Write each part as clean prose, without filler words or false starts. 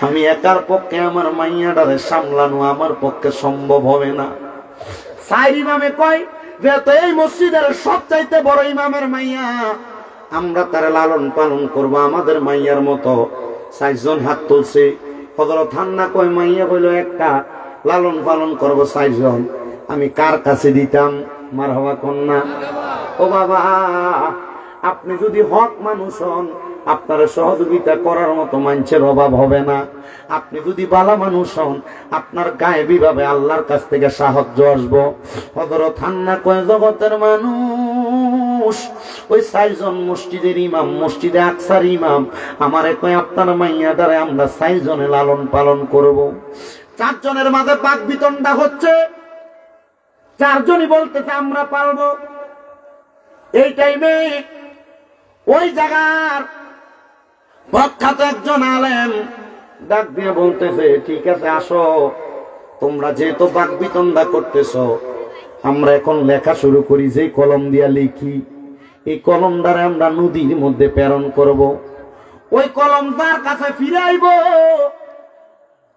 আমি একার পক্ষে আমার মাইয়াটারে সামলানো আমার পক্ষে সম্ভব হবে না। চার ইমামে কয় যেহেতু এই মসজিদের সবচাইতে বড় ইমামের মাইয়া, আমরা তার লালন পালন করবো আমাদের মাইয়ার মতো। 4 জন হাত তুলছে। হযরত হান্না কয় মাইয়া হইল একটা, লালন পালন করবো 4 জন, আমি কার কাছে দিতাম? মারহাবা কন্যা। ও বাবা, আপনি যদি হক মানুষ হন, আপনার সহযোগিতা করার মতো মানুষের অভাব হবে না। আপনি যদি ভালো মানুষ হন, আপনার গায়েবী ভাবে আল্লাহর কাছ থেকে সাহায্য আসবো। হযরত হান্না কয় জগতের মানুষ, ওই 4 জন মসজিদের ইমাম, মসজিদে আকসার ইমাম আমারে কয় আপনার মাইয়া দ্বারা আমরা 4 জনে লালন পালন করব। 4 জনের মাঝে বাক বিতণ্ডা হচ্ছে। 4 জনই বলতেছে আমরা পালবো। এই টাইমে ওই জায়গার প্রখ্যাত একজন আলেম ডাক দিয়ে বলতেছে, ঠিক আছে আসো, তোমরা যেহেতু বাক বিতণ্ডা করতেছ, আমরা এখন লেখা শুরু করি। যে কলম দিয়া লিখি, এই কলম দ্বারা আমরা নদীর মধ্যে প্রেরণ করব। ওই কলম যার কাছে ফিরাইব,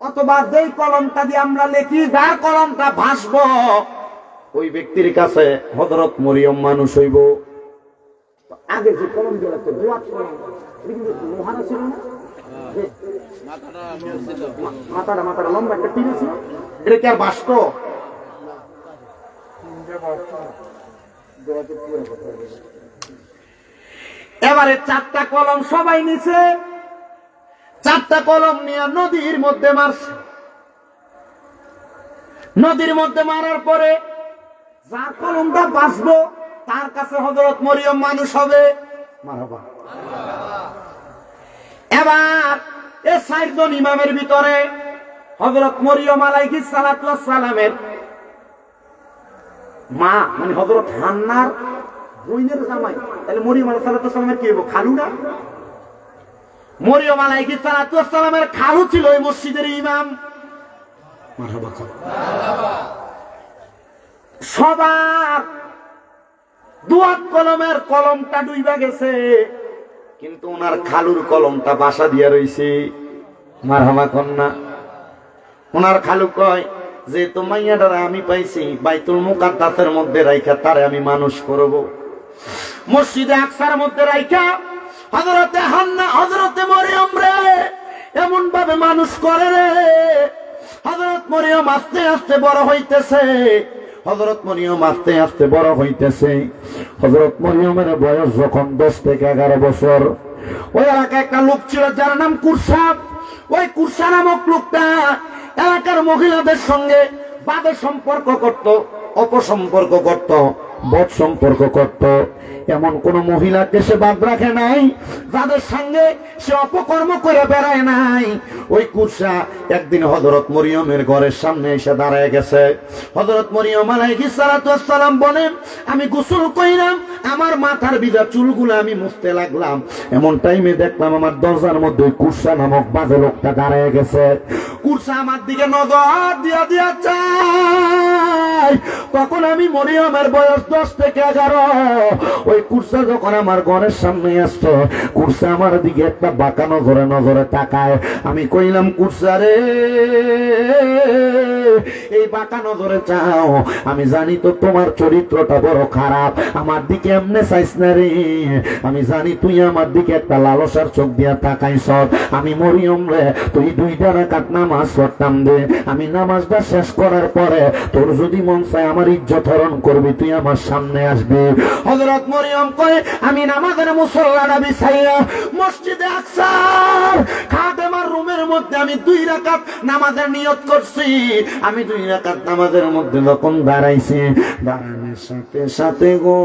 অথবা যেই কলমটা দিয়ে আমরা লিখি, যার কলমটা ভাসবো, ওই ব্যক্তির কাছে হযরত মরিয়ম মানুষ হইব। আগে যে কলম দিয়ে লাগতো লোহারা ছিল না, মাথাটা লম্বা একটা টিন ছিল, এটা কি আর বাসত? এবারে 4টা কলম সবাই নিছে। 4টা কলম নিয়ে নদীর মধ্যে মারছে। নদীর মধ্যে মারার পরে যার কলমটা বাঁচবো তার কাছে হযরত মরিয়ম মানুষ হবে। মারহাবা। এবার এই 4 জন ইমামের ভিতরে হযরত মরিয়ম আলাইহিস সালাতু ওয়াস সালামের মা, মানে হযরত হান্নার বোনের জামাই, তাহলে মরিয়ম আলাইহিস সালাতু ওয়াস সালামের কি হইব? খালু না? মরিয়ম আলাইহিস সালাতু ওয়াস সালামের খালু ছিল এই মসজিদের ইমাম। মারহাবা। সবার দুয়াত কলমের কলমটা ডুইবা গেছে, কিন্তু ওনার খালুর কলমটা বাসা দিয়া রইছে। মারহাবা কন্যা। ওনার খালু কয় যে তো মাইয়াটারে আমি পাইছি, বাইতুল মুকাদ্দাসের মধ্যে রাইখা তারে আমি মানুষ করব। মসজিদে আকসার মধ্যে রাইখা হযরতে হান্না, হযরতে মরিয়ম রে এমন ভাবে মানুষ করে রে, হযরত মরিয়ম আস্তে আস্তে বড় হইতেছে। হযরত মরিয়ম আস্তে আস্তে বড় হইতেছে। হযরত মরিয়মের বয়স যখন 10 থেকে 11 বছর, ওই এলাকায় একটা লোক ছিল যার নাম কুরসা। ওই কুরসা নামক লোকটা এলাকার মহিলাদের সঙ্গে বাদে সম্পর্ক করত, অপসম্পর্ক করত, বদ সম্পর্ক করত। এমন কোন মহিলাকে সে বাদ রাখে নাই যাদের সঙ্গে সে অপকর্ম করে বেড়ায় নাই। ওই কুরসা একদিন হযরত মরিয়মের ঘরের সামনে এসে দাঁড়ায় গেছে। হযরত মরিয়ম আলাইহিস সালাতু ওয়াস সালাম বলেন, আমি গোসল কইরাম, আমার মাথার ভিজা চুলগুলো আমি মুছতে লাগলাম, এমন টাইমে দেখলাম আমার দরজার মধ্যে ওই কুরসা নামক বাজে লোকটা দাঁড়ায় গেছে। কুরসা আমার দিকে নজর দিয়া চায়। তখন আমি মরিয়মের বয়স 10 থেকে 11। ওই কুরসা যখন আমার ঘরের সামনে আসছে, কুরসা আমার দিকে একটা বাঁকা নজরে তাকায়। আমি কইলাম, কুরসা রে, এই বাঁকা নজরে চাও, আমি জানি তো তোমার চরিত্রটা বড় খারাপ, আমার দিকে এমনে চাইস না রে, আমি জানি তুই আমার দিকে একটা লালসার চোখ দিয়া তাকাইছ। আমি মরিয়ম রে, তুই 2 রাকাত নামাজ পড়তাম দে, আমি নামাজটা শেষ করার পরে তোর যদি মন চায় আমার ইজ্জত হরণ করবি, তুই আমার সামনে আসবি। হযরত মরিয়ম কয়, আমি নামাজের মুসল্লাটা বিছাইয়া মসজিদে আকসার খাদেমার রুমের মধ্যে আমি 2 রাকাত নামাজের নিয়ত করছি। আমি 2 রাকাত নামাজের মধ্যে যখন দাঁড়াইছি, দাঁড়ানোর সাথে সাথে গো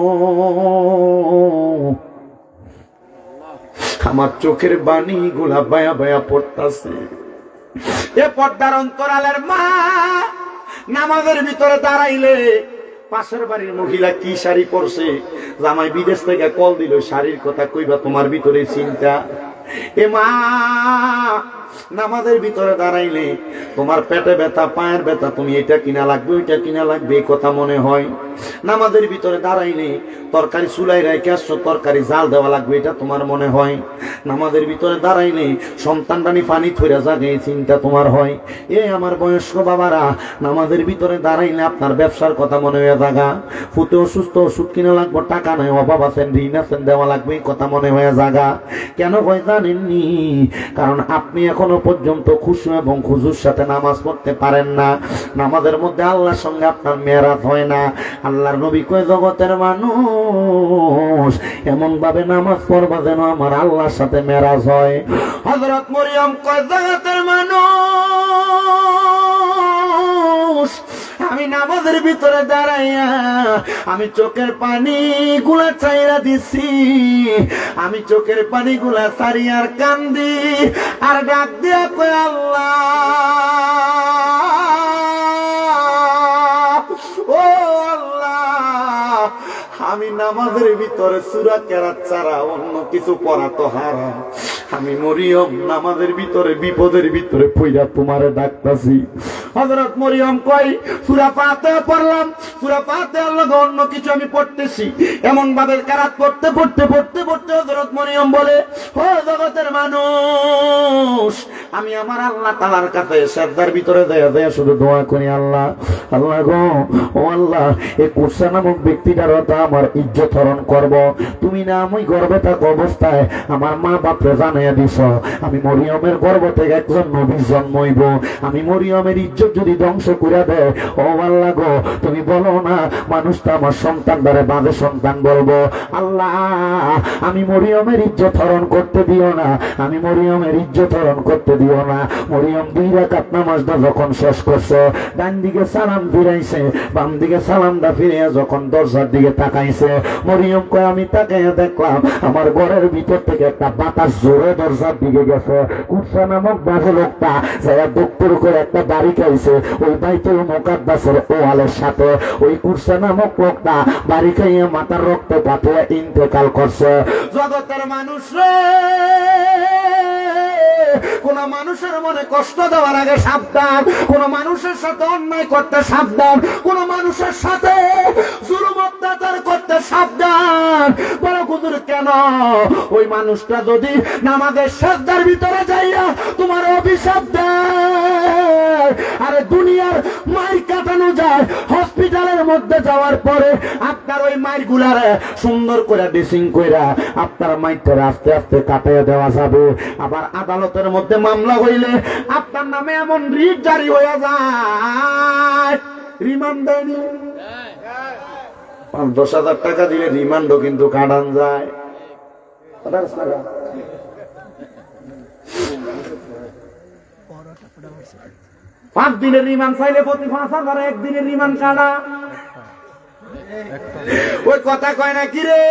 আমার চোখের বাণী গুলা বায়া বায়া পড়তাছে। এ পর্দার অন্তরালের মা নামাজের ভিতরে দাঁড়াইলে পাশের বাড়ির মহিলা কি শাড়ি পরছে, জামাই বিদেশ থেকে কল দিল, শাড়ির কথা কইবা, তোমার ভিতরে চিন্তা। এ মা নামাজের ভিতরে দাঁড়াইলে তোমার পেটে ব্যথা, পায়ের ব্যথা, তুমি এটা কিনা লাগবে, ওইটা কিনা লাগবে, এই কথা মনে হয়। নামাজের ভিতরে দাঁড়াইলে তরকারি চুলাই রেখে আসছো, তরকারি জাল দেওয়া লাগবে, এটা তোমার মনে হয়? নামাজের ভিতরে দাঁড়াইলে সন্তানটানি পানি থইরা যাবে, এই চিন্তা তোমার হয়? এ আমার বয়স্ক বাবারা, নামাজের ভিতরে দাঁড়াইলে আপনার ব্যবসার কথা মনে হয়ে জাগা, ফুটে অসুস্থ, ওষুধ কিনা লাগবে, টাকা নাই, অভাব আছেন, ঋণ আছেন, দেওয়া লাগবে, এই কথা মনে হয়ে জাগা। কেন হয় জানেননি? কারণ আপনি এখনো পর্যন্ত খুশু এবং খুজুর সাথে নামাজ পড়তে পারেন না। নামাজের মধ্যে আল্লাহর সঙ্গে আপনার মেরাজ হয় না। আল্লাহর নবী কয়, জগতের মানুষ এমন ভাবে নামাজ পড়বা যেন আমার আল্লাহর সাথে মেরাজ হয়। হযরত মরিয়ম কয়, জগতের মানুষ আমি নামাজের ভিতরে দাঁড়াইয়া আমি চোখের পানি গুলা চাইরা দিছি, আমি চোখের পানি গুলা চারিয়ার কান্দি আর ডাক দিয়া কই, আল্লাহ ও আল্লাহ, আমি নামাজের ভিতরে সূরা কেরাত ছাড়া অন্য কিছু পড়া তো হারাম। আমি মরিয়ম নামাজের ভিতরে বিপদের ভিতরে পইরা তোমারে ডাকতাছি। হযরত মরিয়ম কই, সূরা ফাতিহা পড়লাম, সূরা ফাতিহার লগে অন্য কিছু আমি পড়তেছি। এমন ভাবে কেরাত পড়তে পড়তে পড়তে পড়তে হযরত মরিয়ম বলে, ও জগতের মানুষ, আমি আমার আল্লাহ তাআলার কাছে সিজদার ভিতরে দেয়া দেয়া শুধু দোয়া করি, আল্লাহ আল্লাহ গো, ও আল্লাহ, এই কুরসা নামক ব্যক্তিটার তো আমার ইজ্জত হরণ করব। তুমি না আমি গর্ভে থাকা অবস্থায় আমার মা বাপরে জানাইয়া দিছ আমি মরিয়মের গর্ভ থেকে একজন নবী জন্মইব। আমি মরিয়মের ইজ্জত যদি ধ্বংস করে দেয়, ও আল্লাহ গো, তুমি বলো না মানুষ তো আমার সন্তান দ্বারা বাঁধে সন্তান বলবো। আল্লাহ, আমি মরিয়মের ইজ্জত হরণ করতে দিও না, আমি মরিয়মের ইজ্জত হরণ করতে দিও না। মরিয়ম 2 রাকাত নামাজটা যখন শেষ করছে, ডান দিকে সালাম ফিরাইছে, বাম দিকে সালামটা ফিরিয়ে যখন দরজার দিকে তাকাইছে, মরিয়ম কয়, আমি তাকাইয়া দেখলাম আমার ঘরের ভিতর থেকে একটা বাতাস জোরে দরজার দিকে গেছে। কুরসা নামক বাজে লোকটা যারা দপ্তর করে একটা বাড়ি খাইছে ওই বাইতুল মুকাদ্দাসের ওয়ালের সাথে, ওই কুরসা নামক লোকটা বাড়ি খাইয়ে মাথার রক্ত পাঠিয়ে ইন্তেকাল করছে। জগতের মানুষ রে, কোন মানুষের মনে কষ্ট দেওয়ার আগে সাবধান, কোন মানুষের সাথে অন্যায় করতে সাবধান, কোন মানুষের সাথে জুলুম অত্যাচার করতে সাবধান। বড় হুজুর কেন? ওই মানুষটা যদি নামাজের সিজদার ভিতরে যাইয়া তোমার অভিশাপ দেয়, আরে দুনিয়ার মাই কাটানো যায়, হসপিটালের মধ্যে যাওয়ার পরে আপনার ওই মাইর গুলারে সুন্দর করে ড্রেসিং কইরা আপনার মাইটা আস্তে আস্তে কাটিয়ে দেওয়া যাবে। আবার আদালতের মধ্যে মামলা হইলে আপনার নামে এমন রিট জারি হয়ে যায়, রিমান্ড দেয়নি, 5-10 হাজার টাকা দিলে রিমান্ডও কিন্তু কাটান যায়। 5 দিনের রিমান্ড চাইলে প্রতি 5,000, 1 দিনের রিমান্ড কাটা। ওই কথা কয় না কি রে?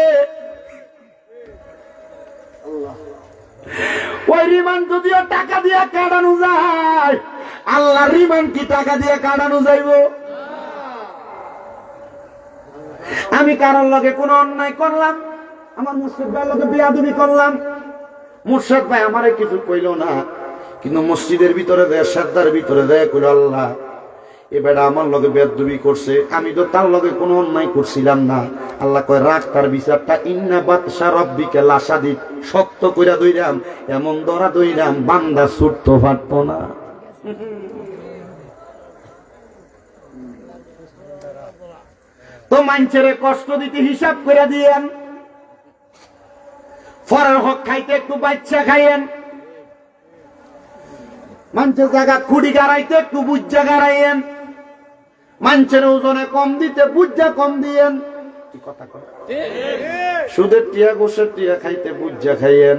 ওই রিমান্ড যদিও টাকা দিয়ে কাটানো যায়, আল্লাহ রিমান্ড কি টাকা দিয়ে কাটানো যাইব? আমি কারোর লগে কোন অন্যায় করলাম, আমার মুর্শিদ ভাইয়ের লগে বেয়াদবি করলাম, মুর্শিদ ভাই আমারে কিছু কইল না, কিন্তু মসজিদের ভিতরে দেয়, সিজদার ভিতরে দেয়, কইল আল্লাহ এ বেটা আমার লগে বেয়াদবি করছে, আমি তো তার লগে কোনো অন্যায় করছিলাম না। আল্লাহ কয়, রাখ তার বিচারটা, ইন্না বাতশা রাব্বিকা লাশাদীদ, শক্ত কইরা দইরাম, এমন ধরা দইরাম বান্দা ছুটতে পারত না। তো মানুষের কষ্ট দিতে হিসাব করে দিয়েন, ফরের হক খাইতে একটু বাচ্চা খাইয়েন, মানুষের জায়গা খুঁড়ি গাড়াইতে একটু বুজ্জা গাড়াইয়েন, মানুষের ওজনে কম দিতে বুজ্জা কম দিয়েন। কি কথা কয়? সুদের টিয়া গোসের টিয়া খাইতে বুজ্জা খাইয়েন,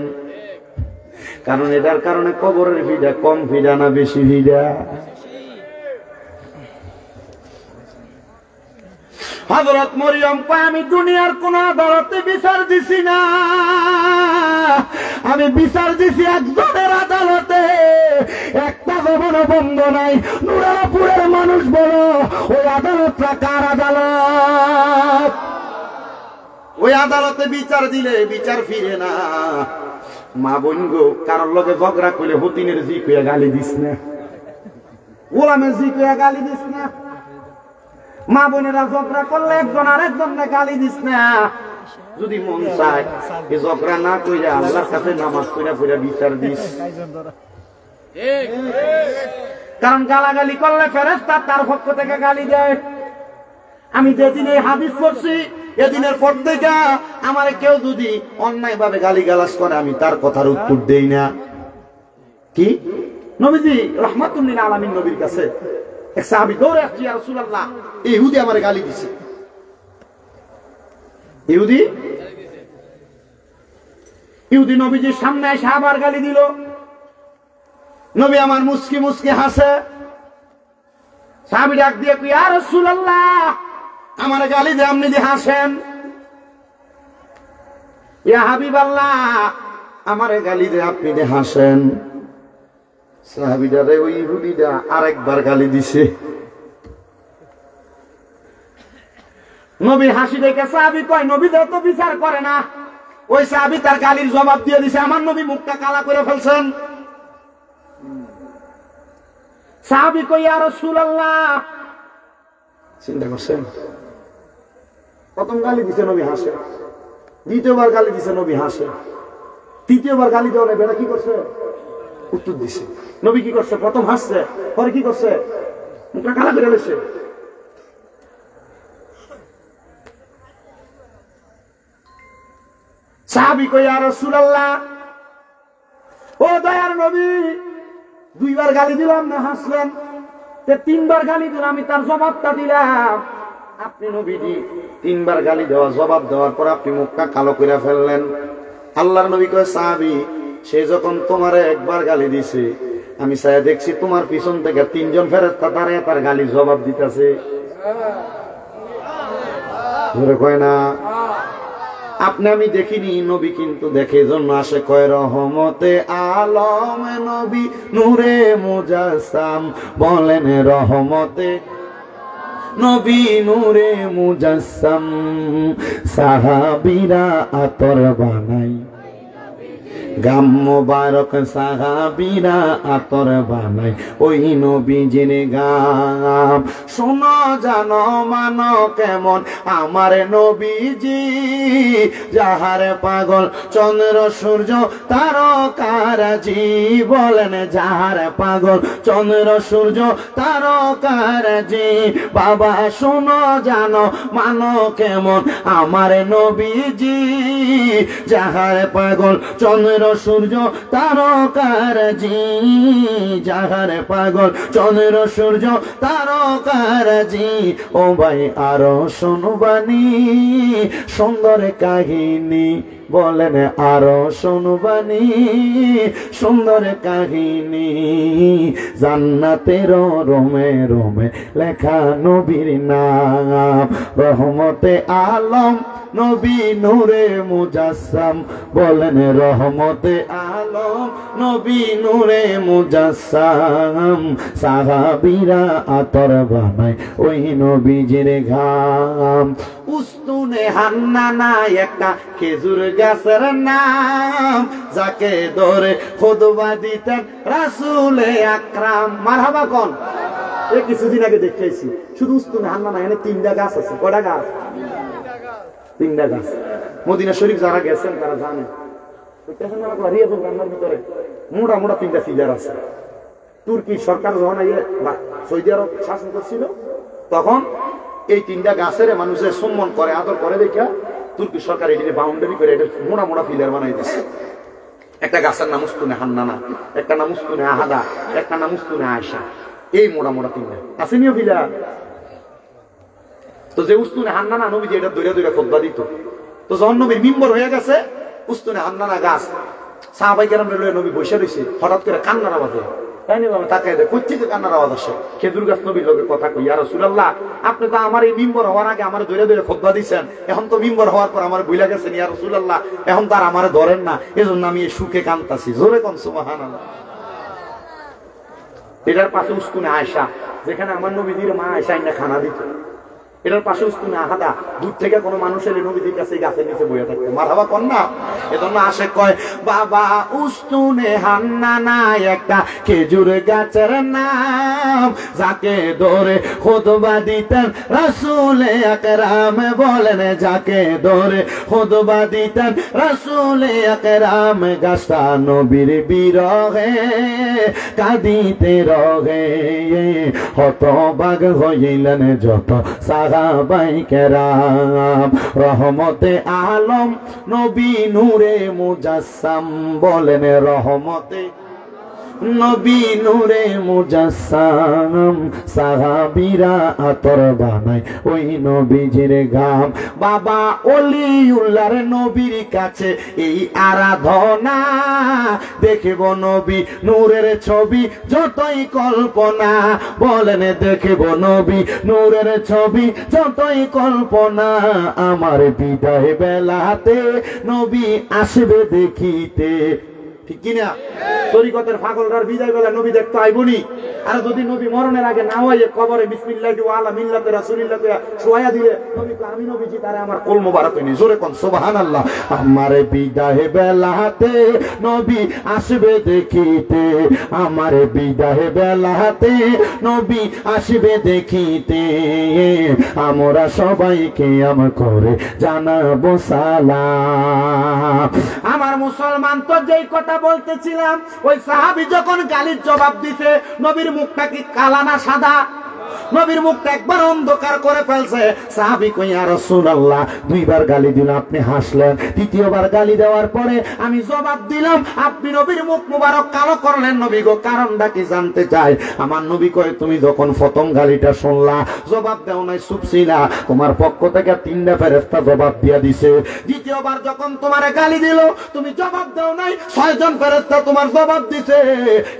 কারণ এটার কারণে কবরের ভিড়া কম ভিড়া না বেশি ভিড়া? হযরত মরিয়ম কয়, আমি দুনিয়ার কোন আদালতে বিচার দিছি না, আমি বিচার দিছি একজনের আদালতে, একটা জবানও বন্ধ নাই। নুরাপুরের মানুষ বলো, ওই আদালতটা কার আদালত? ওই আদালতে বিচার দিলে বিচার ফিরে না। মা বোন গো, কারোর লগে ঝগড়া করলে হতিনের জি কইয়া গালি দিস না, গোলামের জি কইয়া গালি দিস না। মা বোনেরা ঝগড়া করলে একজন আরেকজনকে গালি দিস না, যদি মন চায় এই ঝগড়া না কইরা আল্লাহর কাছে নামাজ পড়া পড়া বিচার দিস। কারণ গালাগালি করলে ফেরেশতা তার পক্ষ থেকে গালি দেয়। আমি যেদিন এই হাদিস পড়ছি এদিনের পর থেকে আমার কেউ যদি অন্যায় ভাবে গালি গালাজ করে আমি তার কথার উত্তর দেই না। কি নবীজি রাহমাতুল লিল আলামিন নবীর কাছে এক সাহাবী দৌড়ে আসছে, ইয়া রাসূলুল্লাহ ইহুদি আমারে গালি দিছে। ইহুদি নবীজির সামনে এসে আবার গালি দিল। নবী আমার মুস্কি মুস্কি হাসে। সাহাবী ডাক দিয়ে কই, ইয়া রাসূলুল্লাহ আমারে গালি দিয়ে আপনি দিয়ে হাসেন। ইয়া হাবিবাল্লাহ আমারে গালি দিয়ে আপনি দিয়ে হাসেন। সাহাবীটারে ওই ইহুদিটা আরেকবার গালি দিছে। নবী হাসি দেখে সাহাবী কয়, নবী তো বিচার করে না। ওই সাহাবী তার গালির জবাব দিয়ে দিছে, আমার নবী মুখটা কালা করে ফেলছেন। সাহাবী কই, ইয়া রাসূলুল্লাহ, চিন্তা করছেন, প্রথম গালি দিছে নবী হাসে, দ্বিতীয়বার গালি দিছে নবী হাসে, তৃতীয়বার গালি দেওয়া বেটা কি করছে, উত্তর দিছে। নবী কি করছে, প্রথম হাসছে, পরে কি করছে, মুখটা কালা করে ফেলছে। সাহাবী কই, ইয়া রাসূলুল্লাহ, ও দয়ার নবী, দুইবার গালি দিলাম না হাসলেন, তিনবার গালি দিলাম, আমি তার জবাবটা দিলাম। আপনি নবীজি তিনবার গালি দেওয়া জবাব দেওয়ার পর আপনি মুখটা কালো করে ফেললেন। আল্লাহর নবী কয়, সাহাবী সে যখন তোমারে একবার গালি দিছে আমি চাই দেখছি তোমার পিছন থেকে তিনজন ফেরেশতা দাঁড়িয়ে তার গালির জবাব দিতেছে। কয় না আপনি আমি দেখিনি, নবী কিন্তু দেখে জন্য আসে। কয় রহমতে আলম নবী নূরে মুজাসসাম, বলেন রহমতে নবী নূরে মুজাসসাম, সাহাবীরা আতর বানাই গাম মোবারক, সাহাবীরা আতর বানাই ওই নবীজির গাম। শোনো জানো মানো কেমন আমার নবীজি, যাহার পাগল চন্দ্র সূর্য তারকারাজি, বলেন যাহার পাগল চন্দ্র সূর্য তারকারাজি। বাবা শোনো জানো মানো কেমন আমার নবীজি, যাহার পাগল চন্দ্র সূর্য তারকারাজি, যাহার পাগল চন্দ্র সূর্য তারকারাজি। ও ভাই আরো শুনবানি সুন্দর কাহিনী, বলেন আরো শুনবানি সুন্দর কাহিনী, জান্নাতের রোমে রোমে লেখা নবীর নাম। রহমতে আলম নবী নূরে মুজাসসাম, বলেন রহমতে আলম নবী নূরে মুজাসসাম, সাহাবীরা আতর বানায় ওই নবীজির ঘাম। উস্তুনে হান্নানা একটা খেজুর গাছের নাম, যাকে ধরে খুতবা দিতেন রাসূলে আকরাম। মারহাবা কোন, এই কিছুদিন আগে দেখেছি শুধু উস্তুনে হান্নানা, এখানে তিনটা গাছ আছে। কয়টা গাছ? তিনটা গাছ। মদিনা শরীফ যারা গেছেন তারা জানেন ভিতরে মোটা মোটা তিনটা ফিগার আছে। তুর্কি সরকার যখন সৌদি আরব শাসন করছিল তখন এই তিনটা গাছের মানুষের সম্মান করে আদর করে দেখা তুর্কি সরকার এটিকে বাউন্ডারি করে এটা মোটা মোটা ফিলার বানাই দিচ্ছে। একটা গাছের নাম উস্তুনে হান্নানা, একটা নাম উস্তুনে আহাদা, একটা নাম উস্তুনে আয়েশা। এই মোটা মোটা তিনটা আসেনিও ফিলার। তো যে উস্তুনে হান্নানা নবীজি এটা দৌড়ে দৌড়ে খুতবা দিত। তো যখন নবীর মিম্বর হয়ে গেছে উস্তুনে হান্নানা গাছ, সাহাবাই কেরাম লয়ে নবী বসে রয়েছে, হঠাৎ করে কান্নার আওয়াজ হয়। তাই না তাকাই দেয় কোথেকে কান্নার আওয়াজ আসে। খেজুর গাছ নবীর লোকের কথা কই, ইয়া রাসূলুল্লাহ আপনি তো আমার এই মিম্বর হওয়ার আগে আমার দৌড়ে দৌড়ে খুতবা দিচ্ছেন, এখন তো মিম্বর হওয়ার পর আমার ভুলে গেছেন ইয়া রাসূলুল্লাহ, এখন তার আমার ধরেন না, এজন্য আমি এই সুখে কাঁদতাছি। জোরে কোন সুবহানাল্লাহ। এটার পাশে উস্তুনে আয়েশা, যেখানে আমার নবীজির মা আয়েশা ইন্না খানা দিত। এটার পাশে উস্তুনে আহাদা, দূর থেকে কোনো মানুষের নবীজির কাছে গাছের নিচে বইয়া থাকতো। মারহাবা কন্যা। এজন্য আসে কয় বাবা উস্তুনে হান্নানা একটা খেজুর গাছের নাম, যাকে ধরে খুতবা দিতেন রাসূল আকরাম। বলেন যাকে ধরে খুতবা দিতেন রাসূল আকরাম। গাছটা নবীর বিরহে কাঁদিতে রহে, হতবাগ হইলেন যত সাহাবায়ে কেরাম। রহমতে আলম নবী নূরে মুজাসসাম। বলেন রহমতে নবী নূরে মুজাসসাম। সাহাবীরা আতর বানায় ওই নবীজির গাম। বাবা ওলিউল্লাহর নবীর কাছে এই আরাধনা, দেখব নবী নূরের ছবি যতই কল্পনা। বলেন দেখব নবী নূরের ছবি যতই কল্পনা। আমার বিদায় বেলাতে নবী আসবে দেখিতে, ঠিক কিনা? তরিকতের পাগলরার বিদায় বেলা নবী দেখতে আইবনি। আর যদি নবী মরণের আগে না হয় কবরে বিসমিল্লাহি ওয়া আলা মিল্লাতি রাসূলিল্লাহ শোয়া দিলে নবী আমি নবীজি তারে আমার কল মোবারক হইনি। জোরে কোন সুবহানাল্লাহ। আমার বিদায় বেলাতে নবী আসবে দেখিতে, আমার বিদায় বেলাতে নবী আসবে দেখিতে। আমরা সবাইকে আমার করে জানাবো সালাম। আমার মুসলমান তো যেই কথা বলতেছিলাম, ওই সাহাবী যখন গালির জবাব দিতে, নবীর মুখটা কি কালা না সাদা? নবীর মুখটা একবার অন্ধকার করে ফেলছে। সাহাবী কই ইয়া রাসূলুল্লাহ, দুইবার গালি দিলাম আপনি হাসলেন, তৃতীয়বার গালি দেওয়ার পরে আমি জবাব দিলাম, আপনি নবীর মুখ মুবারক কালো করলেন। নবী গো কারণটা কি জানতে চাই? আমার নবী কয় তুমি যখন প্রথম গালিটা শুনলা জবাব দাও নাই, চুপ ছিলা, তোমার পক্ষ থেকে 3টা ফেরেশতা জবাব দিয়া দিছে। দ্বিতীয়বার যখন তোমার গালি দিল তুমি জবাব দাও নাই, 6 জন ফেরেশতা তোমার জবাব দিছে।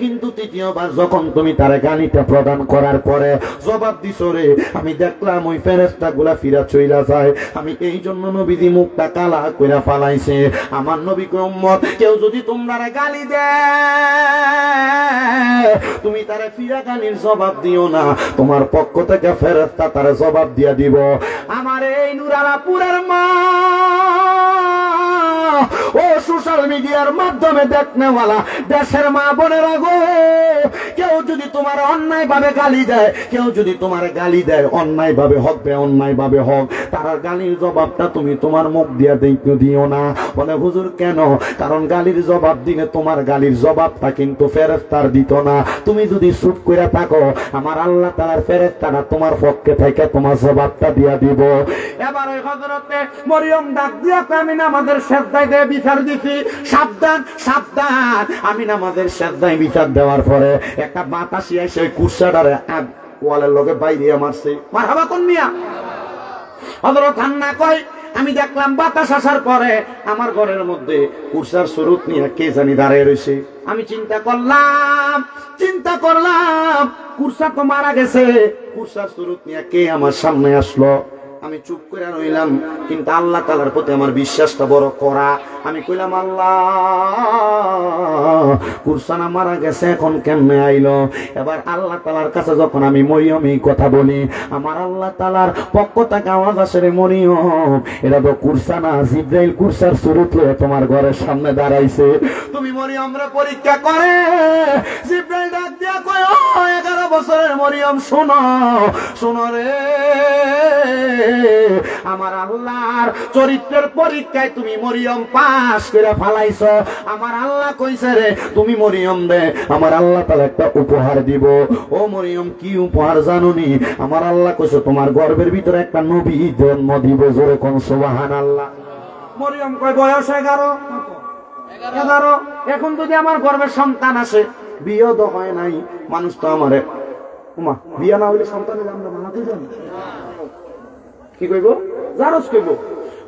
কিন্তু তৃতীয়বার যখন তুমি তার গালিটা প্রদান করার পরে জবাব দিছো রে, আমি দেখলাম ওই ফেরেশতা গুলা ফিরা চইলা যায়। আমি এই জন্য নবীজি মুখটা কালা কইরা ফালাইছে। আমার নবী কয় উম্মত, কেউ যদি তোমরা গালি দেয় তুমি তারে ফিরা গালির জবাব দিও না, তোমার পক্ষ থেকে ফেরেশতা তারে জবাব দিয়া দিব। আমার এই নুরালাপুরের মা ও সোশ্যাল মিডিয়ার মাধ্যমে দেখনেওয়ালা দেশের মা বোনেরা গো, কেউ যদি তোমার অন্যায় ভাবে গালি দেয়, কেউ যদি তোমার গালি দেয় অন্যায় ভাবে হোক বে অন্যায় ভাবে হোক, তার গালির জবাবটা তুমি তোমার মুখ দিয়া দিও না। বলে হুজুর কেন? কারণ গালির জবাব দিলে তোমার গালির জবাবটা কিন্তু ফেরেশতার দিত না। তুমি যদি চুপ করে থাকো, আমার আল্লাহ তাআলার ফেরেশতারা তোমার পক্ষে থেকে তোমার জবাবটা দিয়া দিব। এবার ওই হযরতে মরিয়ম ডাক দিয়া আমি নামাজের সেজদায় দিয়ে বিচার দিছি, সাবধান সাবধান। আমি নামাজের সেজদায় বিচার দেওয়ার পরে একটা বাতাসি এসে ওই কুরসাটারে ওয়ালের লগে বাইরে মারছে। মারহাবা কোন মিয়া? হযরত হান্না কয় আমি দেখলাম বাতাস আসার পরে আমার ঘরের মধ্যে কুরসার স্বরূপ নিয়ে কে জানি দাঁড়িয়ে রয়েছে। আমি চিন্তা করলাম কুরসা তো মারা গেছে, কুরসার স্বরূপ নিয়ে কে আমার সামনে আসলো? আমি চুপ করে রইলাম, কিন্তু আল্লাহ তাআলার প্রতি আমার বিশ্বাসটা বড় কড়া। আমি কইলাম আল্লাহ, কুরসানা মারা গেছে এখন কেমনে আইলো? এবার আল্লাহ তাআলার কাছে যখন আমি মরিয়ম এই কথা বলি, আমার আল্লাহ তাআলার পক্ষ থেকে আওয়াজ আসে, রে মরিয়ম, এটা তো কুরসানা, জিবরাইল কুরসার স্বরূপ লয়ে তোমার ঘরের সামনে দাঁড়াইছে। তুমি মরিয়ম রে পরীক্ষা করে জিবরাইল ডাক দিয়া কয়, ও 11 বছরের মরিয়ম শোনো রে, আমার আল্লাহর চরিত্রের পরীক্ষায় তুমি মরিয়ম পাস করে ফালাইছো। আমার আল্লাহ কইছে রে তুমি মরিয়ম দে, আমার আল্লাহ তাআলা একটা উপহার দিব। ও মরিয়ম কি উপহার জানোনি? আমার আল্লাহ কইছে তোমার গর্ভের ভিতরে একটা নবী জন্ম দিব। জোরে কোন সুবহানাল্লাহ। মরিয়ম কয় বয়স 11। এখন যদি আমার গর্ভের সন্তান আসে, বিয়ে তো হয় নাই, মানুষ তো আমারে ওমা বিয়ে না হইলে সন্তানের আমরা বানাতে জানি কি কইব? জারজ কইব।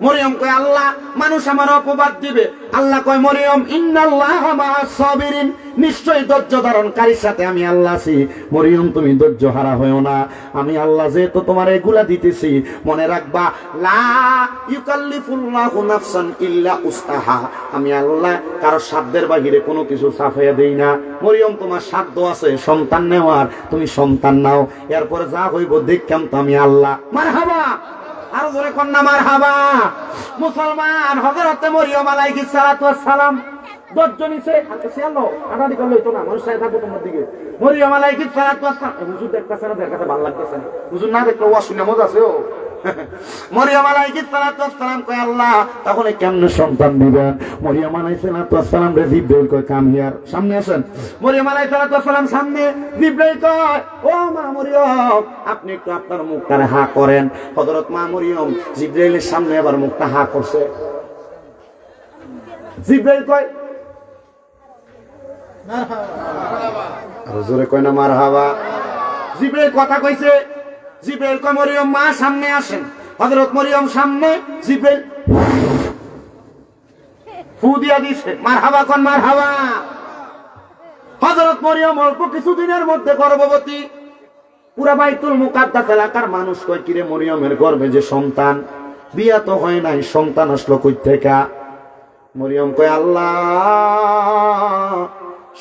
মরিয়ম কয় আল্লাহ মানুষ আমার অপবাদ দিবে। আল্লাহ কয় মরিয়ম ইন্নাল্লাহা মা'আস সাবিরিন, নিশ্চয়ই ধৈর্য ধারণকারীর সাথে আমি আল্লাহ আছি। মরিয়ম তুমি ধৈর্য হারা হইও না, আমি আল্লাহ যেহেতু তোমার এগুলা দিতেছি মনে রাখবা, লা ইউকাল্লিফুল্লাহু নাফসান ইল্লা উসআহা, আমি আল্লাহ কারো সাধ্যের বাহিরে কোনো কিছু চাপাইয়া দেই না। মরিয়ম তোমার সাধ্য আছে সন্তান নেওয়ার, তুমি সন্তান নাও, এরপরে যা হইব দেখতাম তো আমি আল্লাহ। মারহাবা, আরো জোরে কন্যা মারহাবা। মুসলমান, হযরতে মরিয়ম আলাইহিস সালাতু ওয়াস সালাম 10 জন নিছে আলো আড়াড়ি করলে হইতো না, মানুষ চাই থাকবো তোমার দিকে। মরিয়ম আলাইহিস সালাতু ওয়াস সালাম হুজুর দেখতেছে না, দেখাতে ভালো লাগতেছে না, হুজুর না দেখলে ওয়াজ শুনে মজা আছে। ও মরিয়ম আলাইহিস সালাতু ওয়াস সালাম কয় আল্লাহ তাহলে কেমনে সন্তান দিবেন? মরিয়ম আলাইহিস সালাতু ওয়াস সালাম রে জিবরাইল কয় কাম হিয়ার, সামনে আসেন। মরিয়ম আলাইহিস সালাতু ওয়াস সালাম সামনে, জিবরাইল কয় ও মা মরিয়ম আপনি একটু আপনার মুখটা হা করেন। হযরত মা মরিয়ম জিবরাইলের সামনে আবার মুখটা হা করছে। জিবরাইল কয় মারহাবা, আর জোরে কয় না মারহাবা। জিবরাইল কথা কইছে, জিবরাইল কয় মরিয়ম মা সামনে আসেন। হযরত মরিয়ম সামনে, জিবরাইল ফু দিয়া দিছে, মারহাবা কোন মারহাবা। হযরত মরিয়ম অল্প কিছুদিনের মধ্যে গর্ভবতী। পুরা বাইতুল মুকাদ্দাস এলাকার মানুষ কয় কিরে মরিয়মের গর্ভে যে সন্তান, বিয়া তো হয় নাই, সন্তান আসলো কই থেকে? মরিয়ম কয় আল্লাহ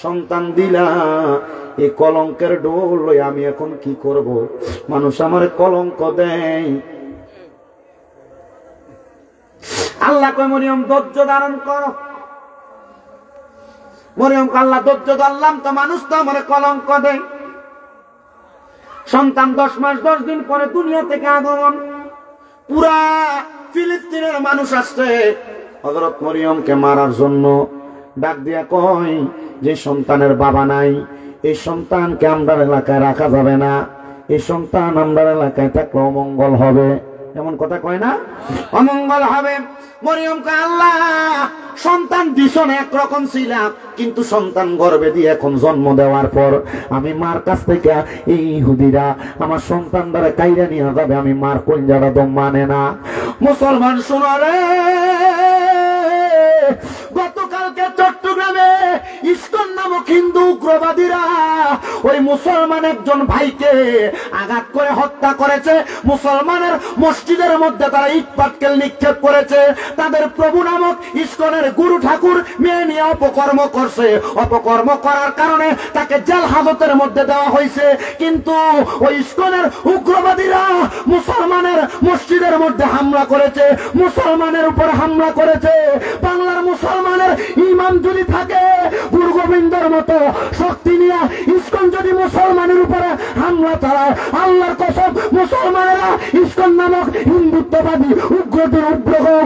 সন্তান দিলা, এই কলঙ্কের ডোল লই আমি এখন কি করব? মানুষ আমার কলঙ্ক দেয়। আল্লাহ কয় মরিয়ম ধৈর্য ধারণ করো। মরিয়ম কে আল্লাহ ধৈর্য ধরলাম তো, মানুষ তো আমার কলঙ্ক দেয়। সন্তান 10 মাস 10 দিন পরে দুনিয়া থেকে আগমন। পুরা ফিলিস্তিনের মানুষ আসছে হযরত মরিয়মকে মারার জন্য। ডাক দিয়া কয় যে সন্তানের বাবা নাই, এই সন্তানকে আমরা এলাকায় রাখা যাবে না, এই সন্তান আমরা এলাকায় থাকলে অমঙ্গল হবে। এমন কথা কয় না, অমঙ্গল হবে। মরিয়ম কয় আল্লাহ সন্তান দিশন একরকম ছিলাম, কিন্তু সন্তান গর্ভে দিয়ে এখন জন্ম দেওয়ার পর আমি মার কাছ থেকে এই ইহুদিরা আমার সন্তান দ্বারা কাইরা নিয়ে যাবে, আমি মার কলজাটা তো মানে না। মুসলমান শোনো রে, গতকালকে চট্টগ্রামে ইসকন নামক হিন্দু উগ্রবাদীরা ওই মুসলমান একজন ভাইকে আঘাত করে হত্যা করেছে। মুসলমানের মসজিদের মধ্যে তারা ইট পাটকেল নিক্ষেপ করেছে। তাদের প্রভু নামক ইসকনের গুরু ঠাকুর মেয়ে নিয়ে অপকর্ম করছে। অপকর্ম করার কারণে তাকে জেল হাজতের মধ্যে দেওয়া হয়েছে। কিন্তু ওই ইসকনের উগ্রবাদীরা মুসলমানের মসজিদের মধ্যে হামলা করেছে, মুসলমানের উপর হামলা করেছে। বাংলার মুসলমানের ইমাম যদি থাকে গুরু গোবিন্দর মতো শক্তি নিয়ে ইসকন যদি মুসলমানের উপরে হামলা চালায়, আল্লাহর কসম মুসলমানেরা ইসকন নামক হিন্দুত্ববাদী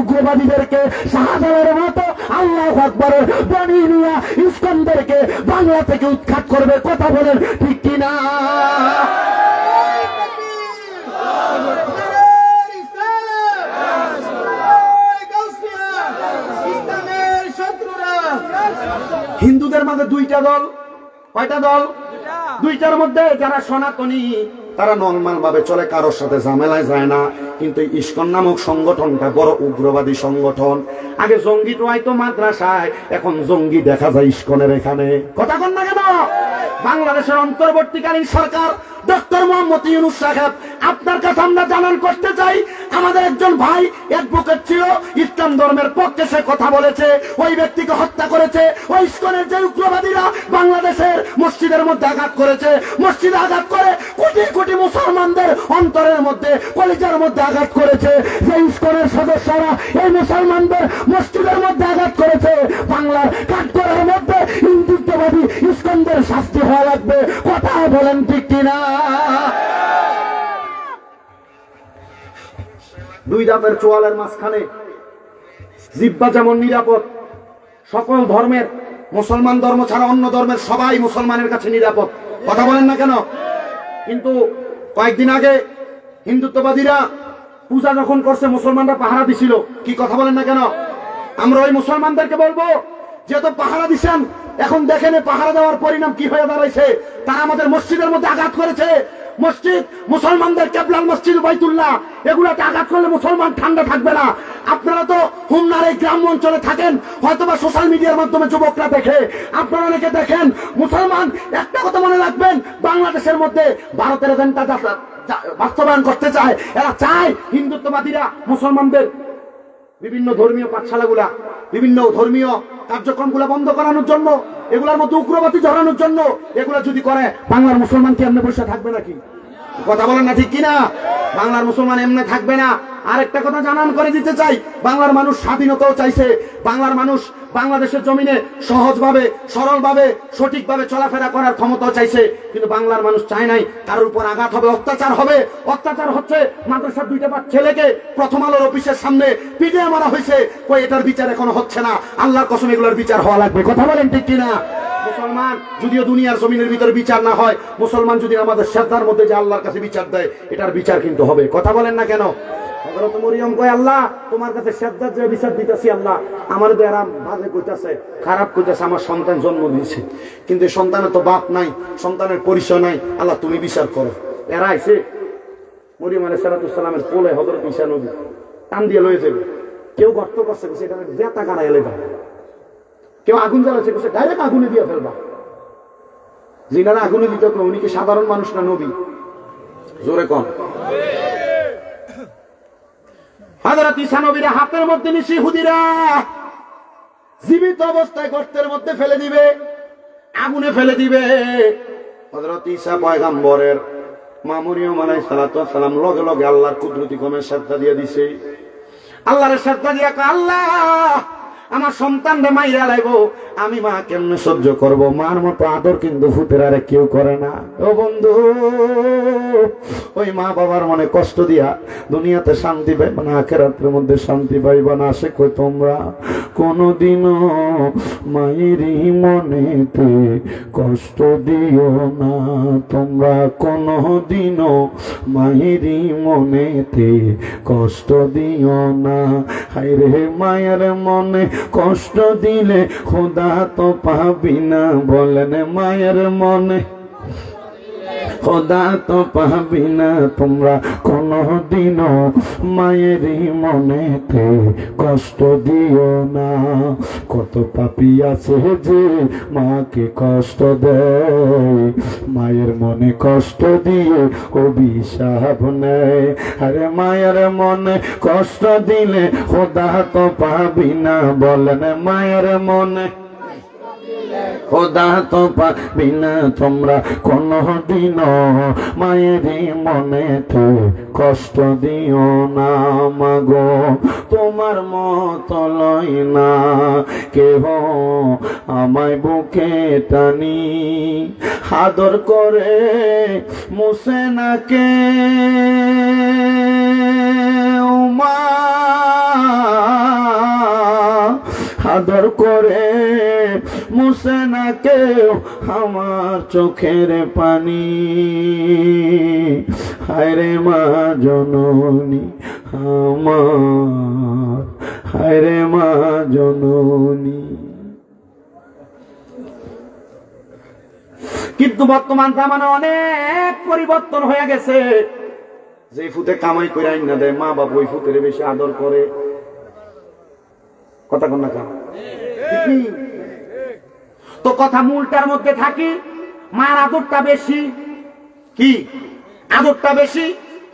উগ্রবাদীদেরকে শাহজালালের মতো আল্লাহু আকবারের বাণী নিয়ে ইসকনদেরকে বাংলা থেকে উৎখাত করবে। কথা বলেন ঠিক কিনা? হিন্দুদের মধ্যে 2টা দল। কয়টা দল? 2টার মধ্যে যারা সনাতনী তারা নরমাল ভাবে চলে, কারোর সাথে ঝামেলায় যায় না। কিন্তু ইসকন নামক সংগঠনটা বড় উগ্রবাদী সংগঠন। আগে জঙ্গি তো আইতো মাদ্রাসায়, এখন জঙ্গি দেখা যায় ইসকনের এখানে। কথা কন না কেন? বাংলাদেশের অন্তর্বর্তীকালীন সরকার ডক্টর মোহাম্মদ ইউনূস সাহেব, আপনার কাছে আমরা জানান করতে চাই, আমাদের একজন ভাই অ্যাডভোকেট ছিল, ইসলাম ধর্মের পক্ষে সে কথা বলেছে, ওই ব্যক্তিকে হত্যা করেছে। ওই ইসকনের যে উগ্রবাদীরা বাংলাদেশের মসজিদের মধ্যে আঘাত করেছে, মসজিদে আঘাত করে কোটি কোটি মুসলমানদের অন্তরের মধ্যে কলিজার মধ্যে আঘাত করেছে। যে ইসকনের সদস্যরা এই মুসলমানদের মসজিদের মধ্যে আঘাত করেছে, বাংলার কাঠগড়ের মধ্যে হিন্দুত্ববাদী ইসকনদের শাস্তি হওয়া লাগবে। কথা বলেন ঠিক কিনা? 2 দাঁতের চোয়ালের মাঝখানে জিহ্বা যেমন নিরাপদ, সকল ধর্মের, মুসলমান ধর্ম ছাড়া অন্য ধর্মের সবাই মুসলমানের কাছে নিরাপদ। কথা বলেন না কেন? কিন্তু কয়েকদিন আগে হিন্দুত্ববাদীরা পূজা যখন করছে, মুসলমানরা পাহারা দিছিল। কি কথা বলেন না কেন? আমরা ওই মুসলমানদেরকে বলবো, যেহেতু পাহারা দিচ্ছেন, এখন দেখেন পাহারা দেওয়ার পরিণাম কি হয়ে দাঁড়াইছে। তারা আমাদের মসজিদের মধ্যে আঘাত করেছে। মসজিদ, মুসলমানদের কেবলার মসজিদ বাইতুল্লাহ, এগুলাতে আঘাত করলে মুসলমান ঠান্ডা থাকবে না। আপনারা তো হুমনার এই গ্রাম অঞ্চলে থাকেন, হয়তোবা সোশ্যাল মিডিয়ার মাধ্যমে যুবকরা দেখে, আপনারা অনেকে দেখেন। মুসলমান একটা কথা মনে রাখবেন, বাংলাদেশের মধ্যে ভারতের এজেন্ডা বাস্তবায়ন করতে চায়। এরা চায় হিন্দুত্ববাদীরা মুসলমানদের বিভিন্ন ধর্মীয় পাঠশালাগুলা, বিভিন্ন ধর্মীয় কার্যক্রমগুলা বন্ধ করানোর জন্য, এগুলার মধ্যে উগ্রবাদী জড়ানোর জন্য। এগুলা যদি করে, বাংলার মুসলমান কি এমনি বসে থাকবে নাকি? কথা বলেন না ঠিক কিনা? বাংলার মুসলমান এমনি থাকবে না। আরেকটা কথা জানান করে দিতে চাই, বাংলার মানুষ স্বাধীনতাও চাইছে, বাংলার মানুষ বাংলাদেশের জমিনে সহজভাবে সরলভাবে সঠিকভাবে চলাফেরা করার ক্ষমতা চাইছে, কিন্তু বাংলার মানুষ চায় নাই। কারোর উপর আঘাত হবে, অত্যাচার হবে। অত্যাচার হচ্ছে, মাদ্রাসার 2টা ছেলেকে প্রথম আলোর অফিসের সামনে পিটিয়ে মারা হয়েছে, কই এটার বিচার এখনো হচ্ছে না। আল্লাহর কসম এগুলোর বিচার হওয়া লাগবে। কথা বলেন ঠিক কিনা? মুসলমান যদিও দুনিয়ার জমিনের ভিতরে বিচার না হয়, মুসলমান যদি আমাদের শ্রদ্ধার মধ্যে যে আল্লাহর কাছে বিচার দেয়, এটার বিচার কিন্তু হবে। কথা বলেন না কেন? হযরত মরিয়ম কয়, আল্লাহ তোমার কাছে শ্রদ্ধার যে বিচার দিতেছি, আল্লাহ আমার দ্বারা বাজে কইতাছে, খারাপ কইতাছে, আমার সন্তান জন্ম দিয়েছে, কিন্তু সন্তানের তো বাপ নাই, সন্তানের পরিচয় নাই, আল্লাহ তুমি বিচার করো। এরা আইছে মরিয়ম আলাইহিস সালামের কোলে হযরত ঈসা নবী টান দিয়ে লয়ে যাবে। কেউ গর্ত করছে, এটা জেতা কানা এলে না, কেউ আগুন জ্বালাচ্ছে, ডাইরেক্ট আগুনে দিয়ে ফেলবা। যিনারা আগুনে দিতে উনি কি সাধারণ মানুষ না নবী? জোরে কোন? হযরত ঈসা নবীর হাতের মধ্যে নিছে ইহুদিরা, জীবিত অবস্থায় গর্তের মধ্যে ফেলে দিবে, আগুনে ফেলে দিবে। হযরত ঈসা পয়গম্বরের মা মরিয়ম আলাইহিস সালাম লগে লগে আল্লাহর কুদরতি কমে শ্রদ্ধা দিয়ে দিছে। আল্লাহর শ্রদ্ধা দিয়া আল্লাহ আমার সন্তানরে মাইরা লাইবো, আমি মা কেমনে সহ্য করব? মার মতো আদর কিন্তু ফুতের আরে কেউ করে না। ও বন্ধু, ওই মা বাবার মনে কষ্ট দিয়া দুনিয়াতে শান্তি পাইবা না, আখিরাতের মধ্যে শান্তি পাইবা না। সে কই তোমরা কোনদিনও মায়েরই মনেতে কষ্ট দিও না, তোমরা কোনদিনও মায়েরই মনেতে কষ্ট দিও না। হায়রে মায়ের মনে কষ্ট দিলে খোদা তো পাবি না, বলেন মায়ের মনে খোদা তো পাবি না। তোমরা কোনদিনও মায়েরই মনেতে কষ্ট দিও না। কত পাপী আছে যে মাকে কষ্ট দেয়, মায়ের মনে কষ্ট দিয়ে অভিশাপ নেয়। আরে মায়ের মনে কষ্ট দিলে খোদা তো পাবি না, বলেন মায়ের মনে খোদা তো পাবি না। তোমরা কোনদিনও মায়েরই মনেতে কষ্ট দিও না। মাগো তোমার মতো লয় না কেহ আমায় বুকে টানি, আদর করে মুছে না কে মা, আদর করে মুছে না কেউ আমার চোখের পানি। হায়রে মা জননী আমার, হায়রে মা জননী। কিন্তু বর্তমান জামানা অনেক পরিবর্তন হয়ে গেছে। যে ফুতে কামাই করে আইনা দেয়, মা বাবা ওই ফুতের বেশি আদর করে। কথা কন না কেন? তো কথা মূলটার মধ্যে থাকি, মার আদরটা বেশি। কি আদরটা বেশি?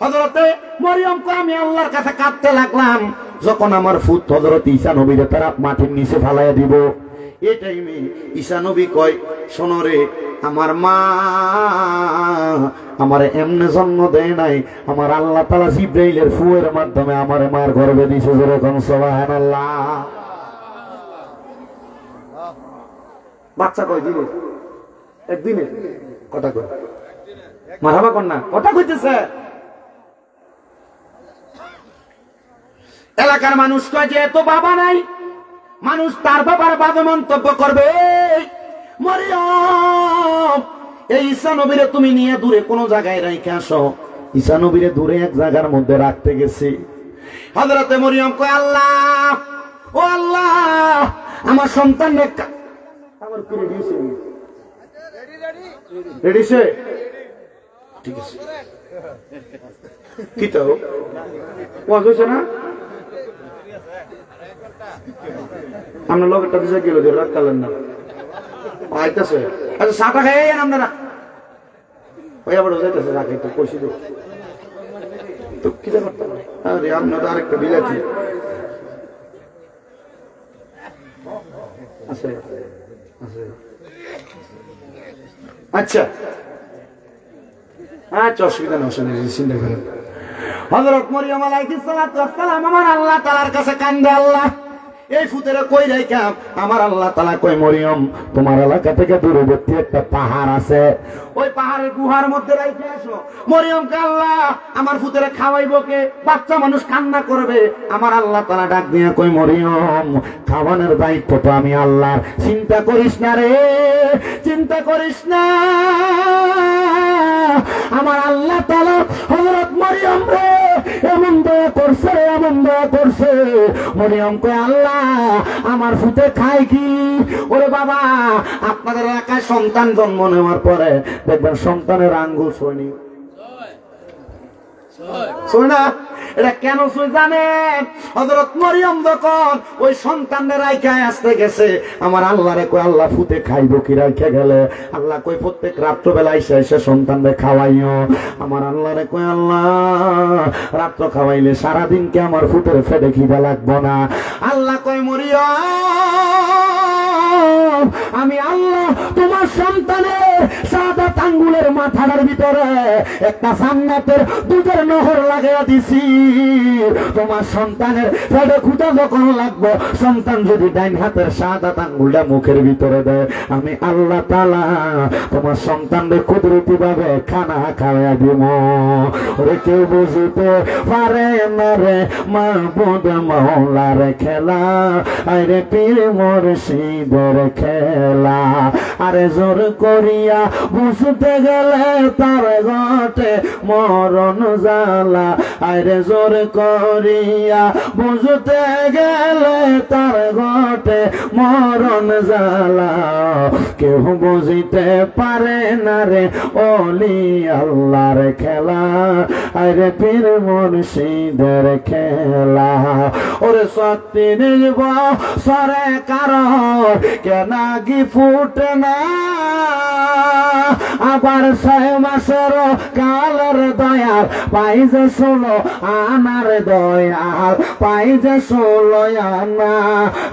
হযরতে মরিয়ম কয়, আমি আল্লাহর কাছে কাঁদতে লাগলাম, যখন আমার ফুত হযরত ঈসা নবীরে তারা মাটির নিচে ফালাইয়া দিব। এই টাইমে ঈসা নবী কয়, শোনো রে, আমার মা আমার এমনে জন্ম দেয় নাই, আমার আল্লাহ তাআলা জিবরাইলের ফুয়ের মাধ্যমে আমার মার গর্ভে দিয়েছে। যেরকম সুবহানাল্লাহ। বাচ্চা কয় দিনে? একদিনে? কথা কয় মারহাবা কন্যা, কথা কইতেছে। এলাকার মানুষ কয় যে এত বাবা নাই, মানুষ তার বাবার বাদে মন্তব্য করবে। মরিয়ম, এই ঈসা নবীরে তুমি নিয়ে দূরে কোন জায়গায় রাইখে আসো। ঈসা নবীরে দূরে এক জায়গার মধ্যে রাখতে গেছি। হযরতে মরিয়ম কয়, আল্লাহ ও আল্লাহ, আমার সন্তান আমার করে দিয়েছে। রেডি সে? ঠিক আছে। কি তো ওয়াজ হইছে না? আমরা লগেরটা দিছে গেল যে রাত কালেন না আইতাছে। আচ্ছা চাটা খাই আপনারা ওই আবার যাইতেছে, রাখে তো পয়সা দেব তো কি করতে হবে। আরে আপনার আরেকটা বিলাতি আছে। আচ্ছা আচ্ছা, অসুবিধা নেই, অসুবিধা নেই, চিন্তা করেন। হযরত মরিয়ম আলাইহিস সালাম আমার আল্লাহ তাআলার কাছে কান্দে, আল্লাহ এই ফুতেরা কই রাইখা আমার আল্লাহ তাআলা কই মরিয়ম তোমার এলাকা থেকে দূরবর্তী একটা পাহাড় আছে, ওই পাহাড়ের গুহার মধ্যে রাইখা আসো। মরিয়ম কে আল্লাহ আমার ফুতেরা খাওয়াইবো কে? বাচ্চা মানুষ কান্না করবে। আমার আল্লাহ তাআলা ডাক দিয়ে কই মরিয়ম খাওয়ানোর দায়িত্ব তো আমি আল্লাহ, চিন্তা করিস না রে, চিন্তা করিস না। আমার আল্লাহ তাআলা হযরত মরিয়ম রে এমন দয়া করছে, এমন দয়া করছে। মরিয়ম কই আল্লাহ আমার ফুতে খায় কি? ওরে বাবা আপনাদের এলাকায় সন্তান জন্ম নেওয়ার পরে দেখবেন সন্তানের আঙ্গুল ছুঁয়নি, শোনা এটা কেন ছুঁয়ে জানেন? হযরত মরিয়ম যখন ওই সন্তানদের রাইখা আসতে গেছে, আমার আল্লাহরে কই আল্লাহ ফুতে খাইবো কি রাইখা গেলে? আল্লাহ কই প্রত্যেক রাত্রবেলা এসে এসে সন্তানদের খাওয়াইও। আমার আল্লাহরে কই আল্লাহ রাত্র খাওয়াইলে সারাদিন কে আমার ফুটের ফেটে খিদা লাগবো না? আল্লাহ কই মরিয়ম আমি আল্লাহ তোমার সন্তানের সাদাত আঙ্গুলের মাথার ভিতরে একটা জান্নাতের দুধের নহর লাগাইয়া দিছি। তোমার সন্তানের পেটে ক্ষুধা যখন লাগবো, সন্তান যদি ডাইন হাতের সাদাত আঙ্গুলটা মুখের ভিতরে দেয়, আমি আল্লাহ তাআলা তোমার সন্তানদের কুদরতি ভাবে খানা খাওয়াইয়া দিব। ওরে কেউ বুঝতে পারে না রে মাহবুব মাওলার খেলা, আরে পীর মুর্শিদের খেলা। আরে জোর করিয়া বুঝতে গেলে তার ঘটে মরণ জ্বালা, আরে জোর করিয়া বুঝতে গেলে তার ঘটে মরণ জ্বালা। কেউ বুঝিতে পারে না রে ওলি আল্লাহর খেলা, আরে পীর মুর্শিদের খেলা। ওরে সত্যি নিব সরে কারণ কেন গি ফুটে না, আবার 6 মাসের কালের দয়াল পাই যে 16 আনার দয়াল পাই যে 16 আনা।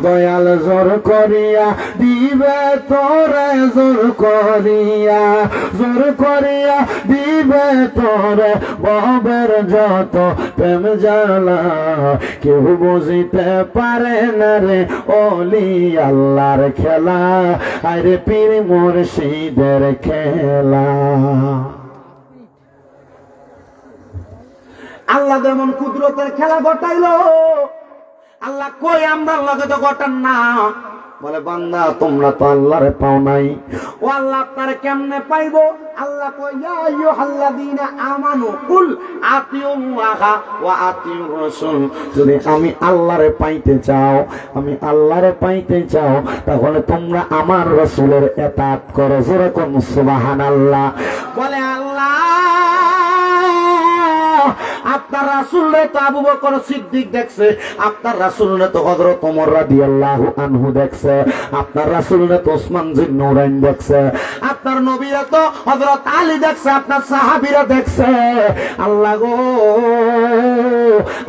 দয়াল জোর করিয়া দিবে তোরে, জোর করিয়া, জোর করিয়া দিবে তোরে ববের যত প্রেম জ্বালা। কেউ বুঝিতে পারে না রে ওলি আল্লাহর খেলা, আরে পীর মুর্শিদের খেলা। আল্লাহ যেমন কুদরতের খেলা ঘটাইলো, আল্লাহ কই আমরা লগে তো ঘটান না। বলে বান্দা তোমরা তো আল্লাহরে পাও নাই, ও আল্লাহ আপনারে কেমনে পাইবো? আল্লাহ কই ইয়া আইয়ুহাল্লাযীনা আমানু কুল আতিউল্লাহা ওয়া আতিউর রাসূল। যদি আমি আল্লাহরে পাইতে চাও, আমি আল্লাহরে পাইতে চাও, তাহলে তোমরা আমার রাসূলের ইতাআত করো। জোরে কোন সুবহানাল্লাহ। বলে আল্লাহ আপনার রাসূলরে তো আবু বকর সিদ্দিক দেখছে, আপনার রাসূলরে তো হযরত ওমর রাদিয়াল্লাহু আনহু দেখছে, আপনার রাসূলরে তো ওসমান জিন নূরাইন দেখছে, আপনার নবীরা তো হযরত আলী দেখছে, আপনার সাহাবীরা দেখছে। আল্লাহ গো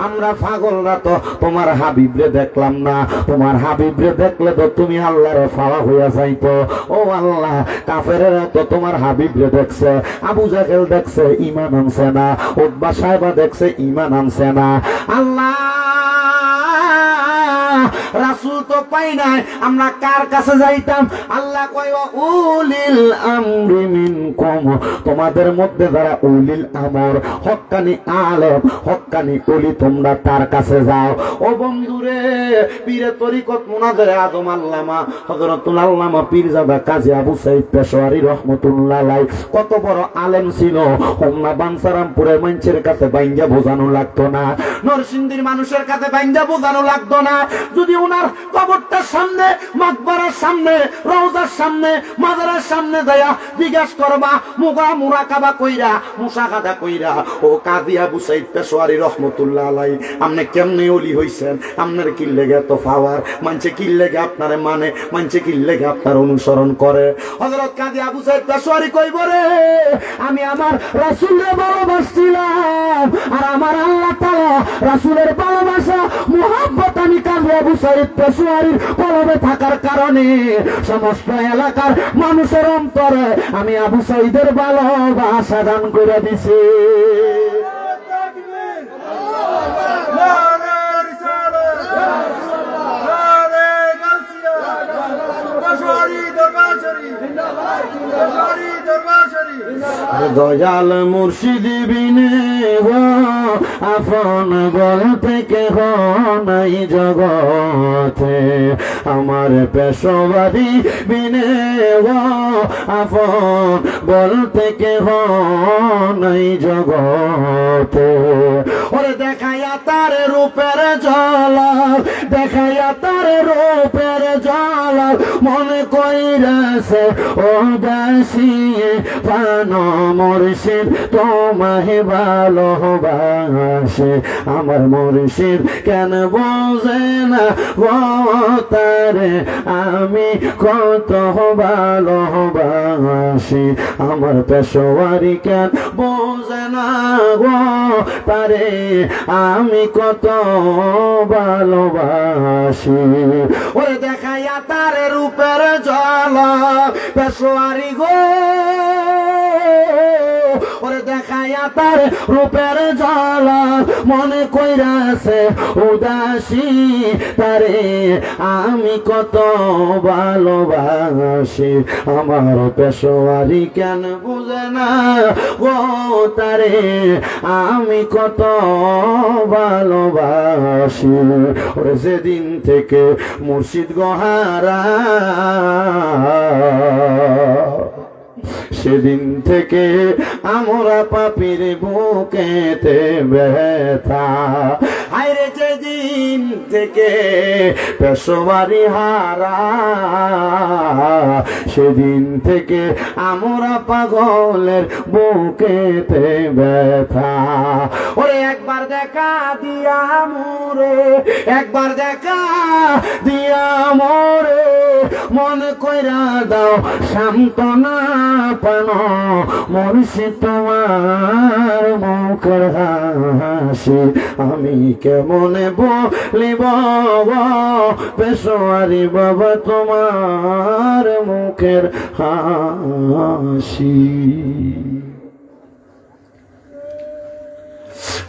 আমরা পাগলরা তো তোমার হাবিবরে দেখলাম না, তোমার হাবিবরে দেখলে তো তুমি আল্লাহরে পাওয়া হইয়া যাইতো। ও আল্লাহ কাফেরেরা তো তোমার হাবিবরে দেখছে, আবু জাহেল দেখছে ঈমান আনছে না, উতবা সাহেবা দেখছে ঈমান আনছে না। আল্লাহ রাসূল তো পাই নাই, আমরা কার কাছে যাইতাম? আল্লাহ কয় উলিল আমরি মিনকুম, তোমাদের মধ্যে যারা উলিল আমর হক্কানি আলেম হক্কানি ওলি তোমরা তার কাছে যাও। ও বন্ধুরে পীরে তরিকত মুনাজারে আদম আল্লামা হযরতুল আল্লামা পীরজাদা কাজী আবু সাইদ পেশোয়ারি রাহমাতুল্লাহ আলাইহি কত বড় আলেম ছিল। হোমনা বানসারামপুরের মানুষের কাছে বাইঙ্গা বোঝানো লাগতো না, নরসিংদীর মানুষের কাছে বাইঙ্গা বোঝানো লাগতো না। যদি ওনার কবরটার সামনে, মাকবারার সামনে, রওজার সামনে, মাজারের সামনে যায়া জিজ্ঞাসা করবা মুগা মুরাকাবা কইরা মুসাকাদা কইরা, ও কাজী আবু সাইদ পেশোয়ারি রাহমাতুল্লাহ আলাইহি আপনি কেমনে ওলি হইছেন? আপনার কি লেগে এত পাওয়ার? মানছে কি লেগে আপনারে মানে? মানছে কি লেগে আপনার অনুসরণ করে? হযরত কাজী আবু সাইদ পেশোয়ারি কইব রে আমি আমার রাসূলের ভালোবাসছিলাম, আর আমার আল্লাহ তাআলা রাসূলের ভালোবাসা মুহাব্বত আমি কাজী আবু সাইদ পেশোয়ারির কলবে থাকার কারণে সমস্ত এলাকার মানুষের অন্তরে আমি আবু সাইদের ভালোবাসা দান করে দিছি। দয়াল মুর্শিদ বিনে গো আপন বলতে কেহ নাই জগতে, আমার পেশোয়ারি বিনে গো আপন বলতে কেহ নাই জগতে। ওরে দেখাইয়া তার রূপের ঝলক, দেখাইয়া তার রূপের ঝলক, মনে কইরাছে ও দাসী প্রাণ মুর্শিদ তোমায় ভালোবাসে, আমার মুর্শিদ কেন বোঝে না গো তারে আমি কত ভালোবাসি, আমার পেশোয়ারি কেন বোঝে না গো তারে আমি কত ভালোবাসি। ওরে দেখাইয়া তার রূপের ঝলক পেশোয়ারি গো, ওরে দেখাইয়া তার রূপের ঝলক, মনে কইরাছে উদাসী তারে আমি কত ভালোবাসি, আমার পেশোয়ারি কেন বুঝে না ও তারে আমি কত ভালোবাসি। ওরে যেদিন থেকে মুর্শিদ গহারা, সেদিন থেকে আমরা পাপির বুকেতে ব্যথা, আরে যেদিন থেকে পেশোয়ারি হারা, সেদিন থেকে আমরা পাগলের বুকেতে ব্যথা। ওরে একবার দেখা দিয়া মোরে, একবার দেখা দিয়া মোরে, মনে কইরা দাও সান্ত্বনা পান মুর্শিদ তোমার মুখের হাসি, আমি কেমনে বলিব পেশোয়ারি বাবা তোমার মুখের হাসি।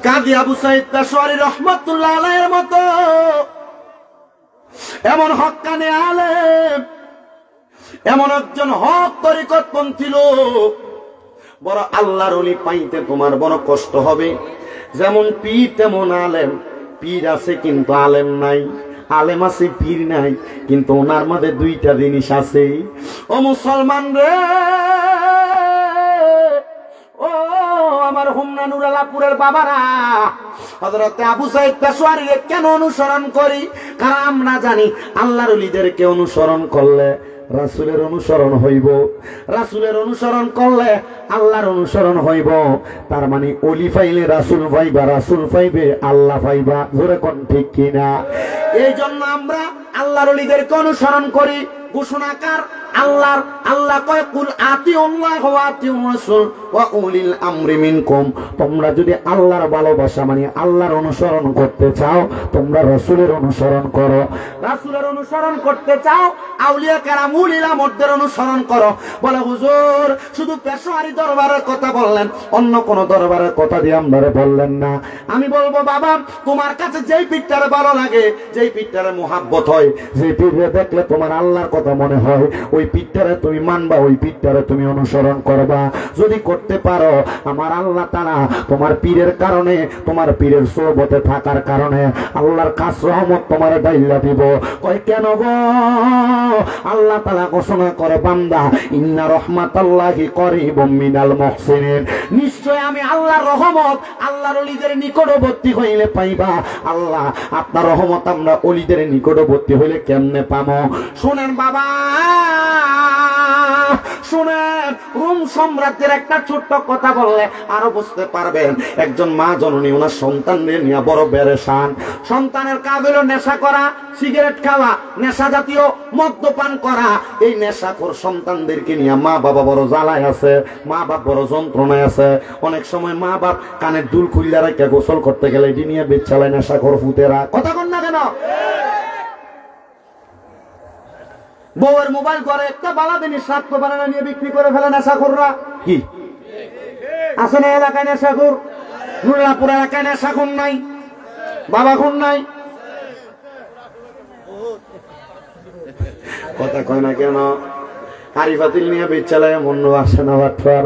কাজী আবু সাইদ পেশোয়ারি রহমতুল্লাহ আলাইহির মতো এমন হক্কানে আলেম, এমন একজন হক তরিকতপন্থী লোক, বড় আল্লাহর ওলি পাইতে তোমার বড় কষ্ট হবে। যেমন পীর তেমন আলেম, পীর আছে কিন্তু আলেম নাই, আলেম আছে পীর নাই, কিন্তু ওনার মধ্যে দুইটা জিনিস আছে। ও মুসলমান রে, ও আমার হোমনা নুরালাপুরের বাবারা, হযরত আবু সাইদ পেশোয়ারিকে কেন অনুসরণ করি? কারণ আমরা জানি আল্লাহর ওলিদেরকে অনুসরণ করলে রাসূলের অনুসরণ হইব, রাসূলের অনুসরণ করলে আল্লাহর অনুসরণ হইব। তার মানে ওলি পাইলে রাসূল পাইবা, রাসূল পাইবে আল্লাহ পাইবা। জোরে কোন ঠিক কিনা? এই জন্য আমরা আল্লাহর ওলিদেরকে অনুসরণ করি। ঘোষণাকার আল্লাহর, আল্লাহ কয় কুল আতিউল্লাহ ওয়া আতিউর রাসূল ওয়া উলিল আমরি মিনকুম। তোমরা যদি আল্লাহর ভালোবাসা মানে আল্লাহর অনুসরণ করতে চাও, তোমরা রাসূলের অনুসরণ করো। রাসূলের অনুসরণ করতে চাও, আউলিয়া কেরাম উলিল আমরদের অনুসরণ করো। বলে হুজুর শুধু পেশোয়ারি দরবারের কথা বললেন, অন্য কোন দরবারের কথা দিয়ে আপনারা বললেন না। আমি বলবো বাবা, তোমার কাছে যেই পীরটারে ভালো লাগে, যেই পীরটারে মুহাব্বত হয়, যেই পীররে দেখলে তোমার আল্লাহর কথা মনে হয়, ওই পীরটারে তুমি মানবা, ওই পীরটারে তুমি অনুসরণ করবা। যদি করতে পারো, আমার আল্লাহ তাআলা তোমার পীরের কারণে, তোমার পীরের সোহবতে থাকার কারণে আল্লাহর খাস রহমত তোমার ডাইলা দিব। কয় কেন গো? আল্লাহ তাআলা ঘোষণা করে বান্দা, ইন্না রাহমাতাল্লাহি করিবুম মিনাল মুহসিনিন, নিশ্চয় আমি আল্লাহর রহমত আল্লাহর ওলিদের নিকটবর্তী হইলে পাইবা। আল্লাহ আপনার রহমত আমরা ওলিদের নিকটবর্তী হইলে কেমনে পাবো? শুনেন বাবা, শুনেন, রোম সাম্রাজ্যের একটা ছোট্ট কথা বললে আরো বুঝতে পারবেন। একজন মা জননী ওনার সন্তানদের নিয়ে বড় পেরেশান। সন্তানের কাজ হলো নেশা করা, সিগারেট খাওয়া, নেশা জাতীয় মদ্যপান করা। এই নেশাখোর সন্তানদেরকে নিয়ে মা বাবা বড় জ্বালায় আছে, মা বাপ বড় যন্ত্রণায় আছে। অনেক সময় মা বাপ কানের দুল খুললে রেখে গোসল করতে গেলে এটি নিয়ে বেচ চালায় নেশাখোর ফুতেরা। কথা কন না কেন? বউয়ের মোবাইল করে একটা বালা জিনিস স্বার্থ বানানা নিয়ে বিক্রি করে ফেলে নেশাখোররা। কি আছে না এলাকায় নেশাখোর? নুরালাপুর এলাকায় নেশাখোর নাই, বাবা খুন নাই? কথা কয় না কেন? হাড়ি পাতিল নিয়ে বেচালায় মন্য আসে না বাটপার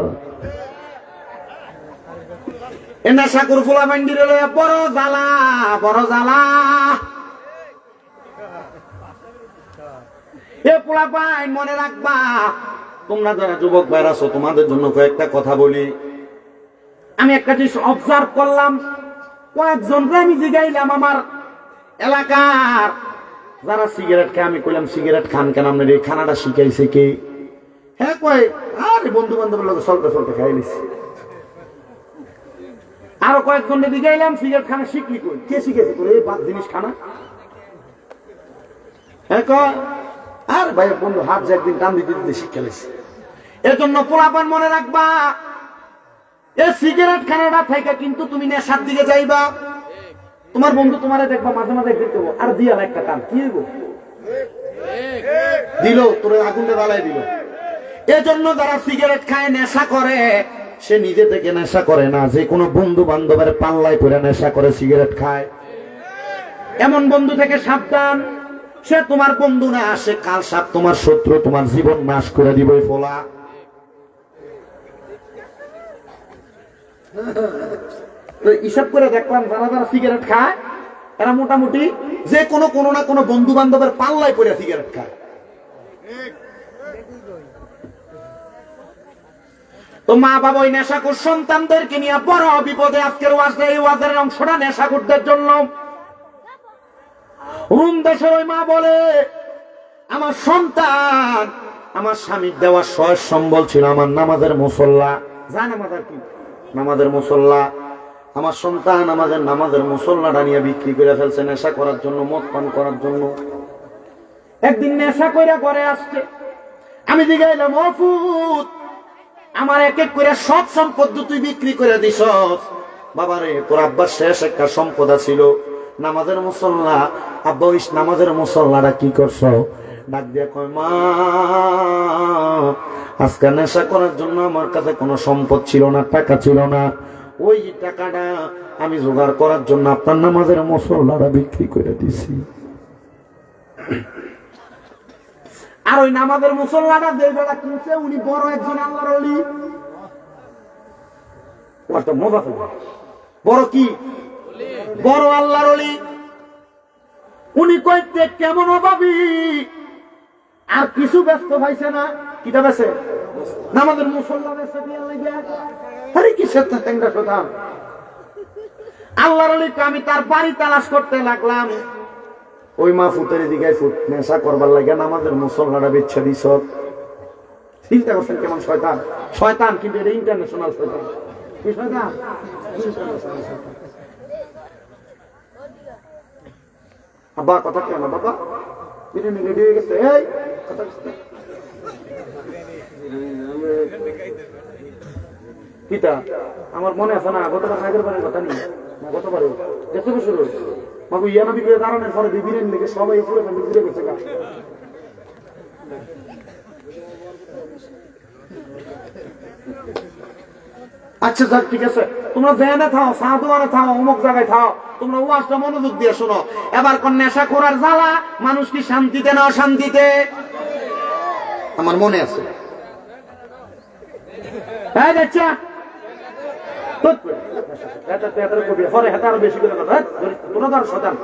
এ নেশাকুর ফুলা বান্ডির বড় জ্বালা বড় জ্বালা এ পোলা পাই মনে রাখবা তোমরা যারা যুবক ভাইরা আছো তোমাদের জন্য কয়েকটা কথা বলি আমি একটা জিনিস অবজার্ভ করলাম কয়েকজনকে আমি জিগাইলাম আমার এলাকার যারা সিগারেট খায় আমি কইলাম সিগারেট খান কেন আপনার এই খানাটা শিখাইছে কে হ্যাঁ কয় আরে বন্ধু বান্ধবের লোক চলতে চলতে খাই নিছি আরো কয়েকজনকে জিগাইলাম সিগারেট খানা শিখলি কই কে শিখেছে কই এই বাদ জিনিস খানা হ্যাঁ কয় আর ভাই বন্ধু হাত যে একদিন টান দিতে দিতে শিক্ষা লেছে এর জন্য পোলাপান মনে রাখবা এই সিগারেট খানাটা থেকে কিন্তু তুমি নেশার দিকে যাইবা তোমার বন্ধু তোমারে দেখবা মাঝে মাঝে দেখতে আর দিয়া একটা টান কি হইব দিল তোর আগুনটা জ্বালাই দিল এজন্য যারা সিগারেট খায় নেশা করে সে নিজে থেকে নেশা করে না যে কোনো বন্ধু বান্ধবের পাল্লায় পড়ে নেশা করে সিগারেট খায় এমন বন্ধু থেকে সাবধান সে তোমার বন্ধু না সে কাল সাপ তোমার শত্রু তোমার জীবন নাশ করে দিবে ফলা হিসাব করে দেখলাম যারা যারা সিগারেট খায় এরা মোটামুটি যে কোনো না কোনো বন্ধু বান্ধবের পাল্লায় পড়ে সিগারেট খায় তো মা বাবা ওই নেশাখোর সন্তানদেরকে নিয়ে বড় বিপদে আজকের ওয়াজে এই ওয়াজের অংশটা নেশাখোরদের জন্য রুম দেশের ওই মা বলে আমার সন্তান আমার স্বামীর দেওয়া সয় সম্বল ছিল আমার নামাজের মুসল্লা জান আমাদের কি নামাজের মুসল্লা আমার সন্তান আমাদের নামাজের মুসল্লাটা নিয়ে বিক্রি করে ফেলছে নেশা করার জন্য মদ পান করার জন্য একদিন নেশা কইরা করে আসছে আমি জিগাইলাম ও ফুত আমার এক এক করে সব সম্পদ তুই বিক্রি করে দিছস বাবারে তোর আব্বার শেষ একটা সম্পদ ছিল নামাজের মুসল্লা আব্বা ওই নামাজের মুসল্লাটা কি করছো ডাক দিয়ে কয় মা আজকে নেশা করার জন্য আমার কাছে কোনো সম্পদ ছিল না টাকা ছিল না ওই টাকাটা আমি জোগাড় করার জন্য আপনার নামাজের মুসল্লাটা বিক্রি করে দিছি আর ওই নামাজের মুসল্লাটা যে বেলা কিনছে উনি বড় একজন আল্লাহর ওলি বড় কি বড় আল্লাহর ওলি উনি কইতে কেমন অভাবী আর কিছু ব্যস্ত পাইছে না কিটা বেছে নামাজের মুসল্লা বেছে দিয়ে লাগিয়া আরে কিসের টেঙ্গা কথা আল্লাহর ওলি আমি তার বাড়ি তালাশ করতে লাগলাম ওই মা ফুটের দিকে ফুট নেশা করবার লাগে নামাজের মুসল্লাটা বেচ্ছা দিছ চিন্তা করছেন কেমন শয়তান শয়তান কিন্তু এটা ইন্টারন্যাশনাল শয়তান কি শয়তান আব্বা কথা কেন বাবা বিরিয়ানি রেডি হয়ে গেছে এই কথা কিটা আমার মনে আছে না গতবার আগের বারের কথা নেই না গতবারে এত বছর মাগু ইয়া নবী করে দাঁড়ানোর পরে বিরিয়ানি লেগে সবাই পুরো ঘুরে গেছে গা আচ্ছা যাক ঠিক আছে তোমরা জেনে থাও সাধুয়ারে থাও অমুক জায়গায় থাও তোমরা ওয়াজটা মনোযোগ দিয়ে শোনো এবার কোন নেশা করার জ্বালা মানুষ কি শান্তিতে না অশান্তিতে আমার মনে আছে হ্যাঁ আচ্ছা বেশি করে কথা তোরা ধর শতান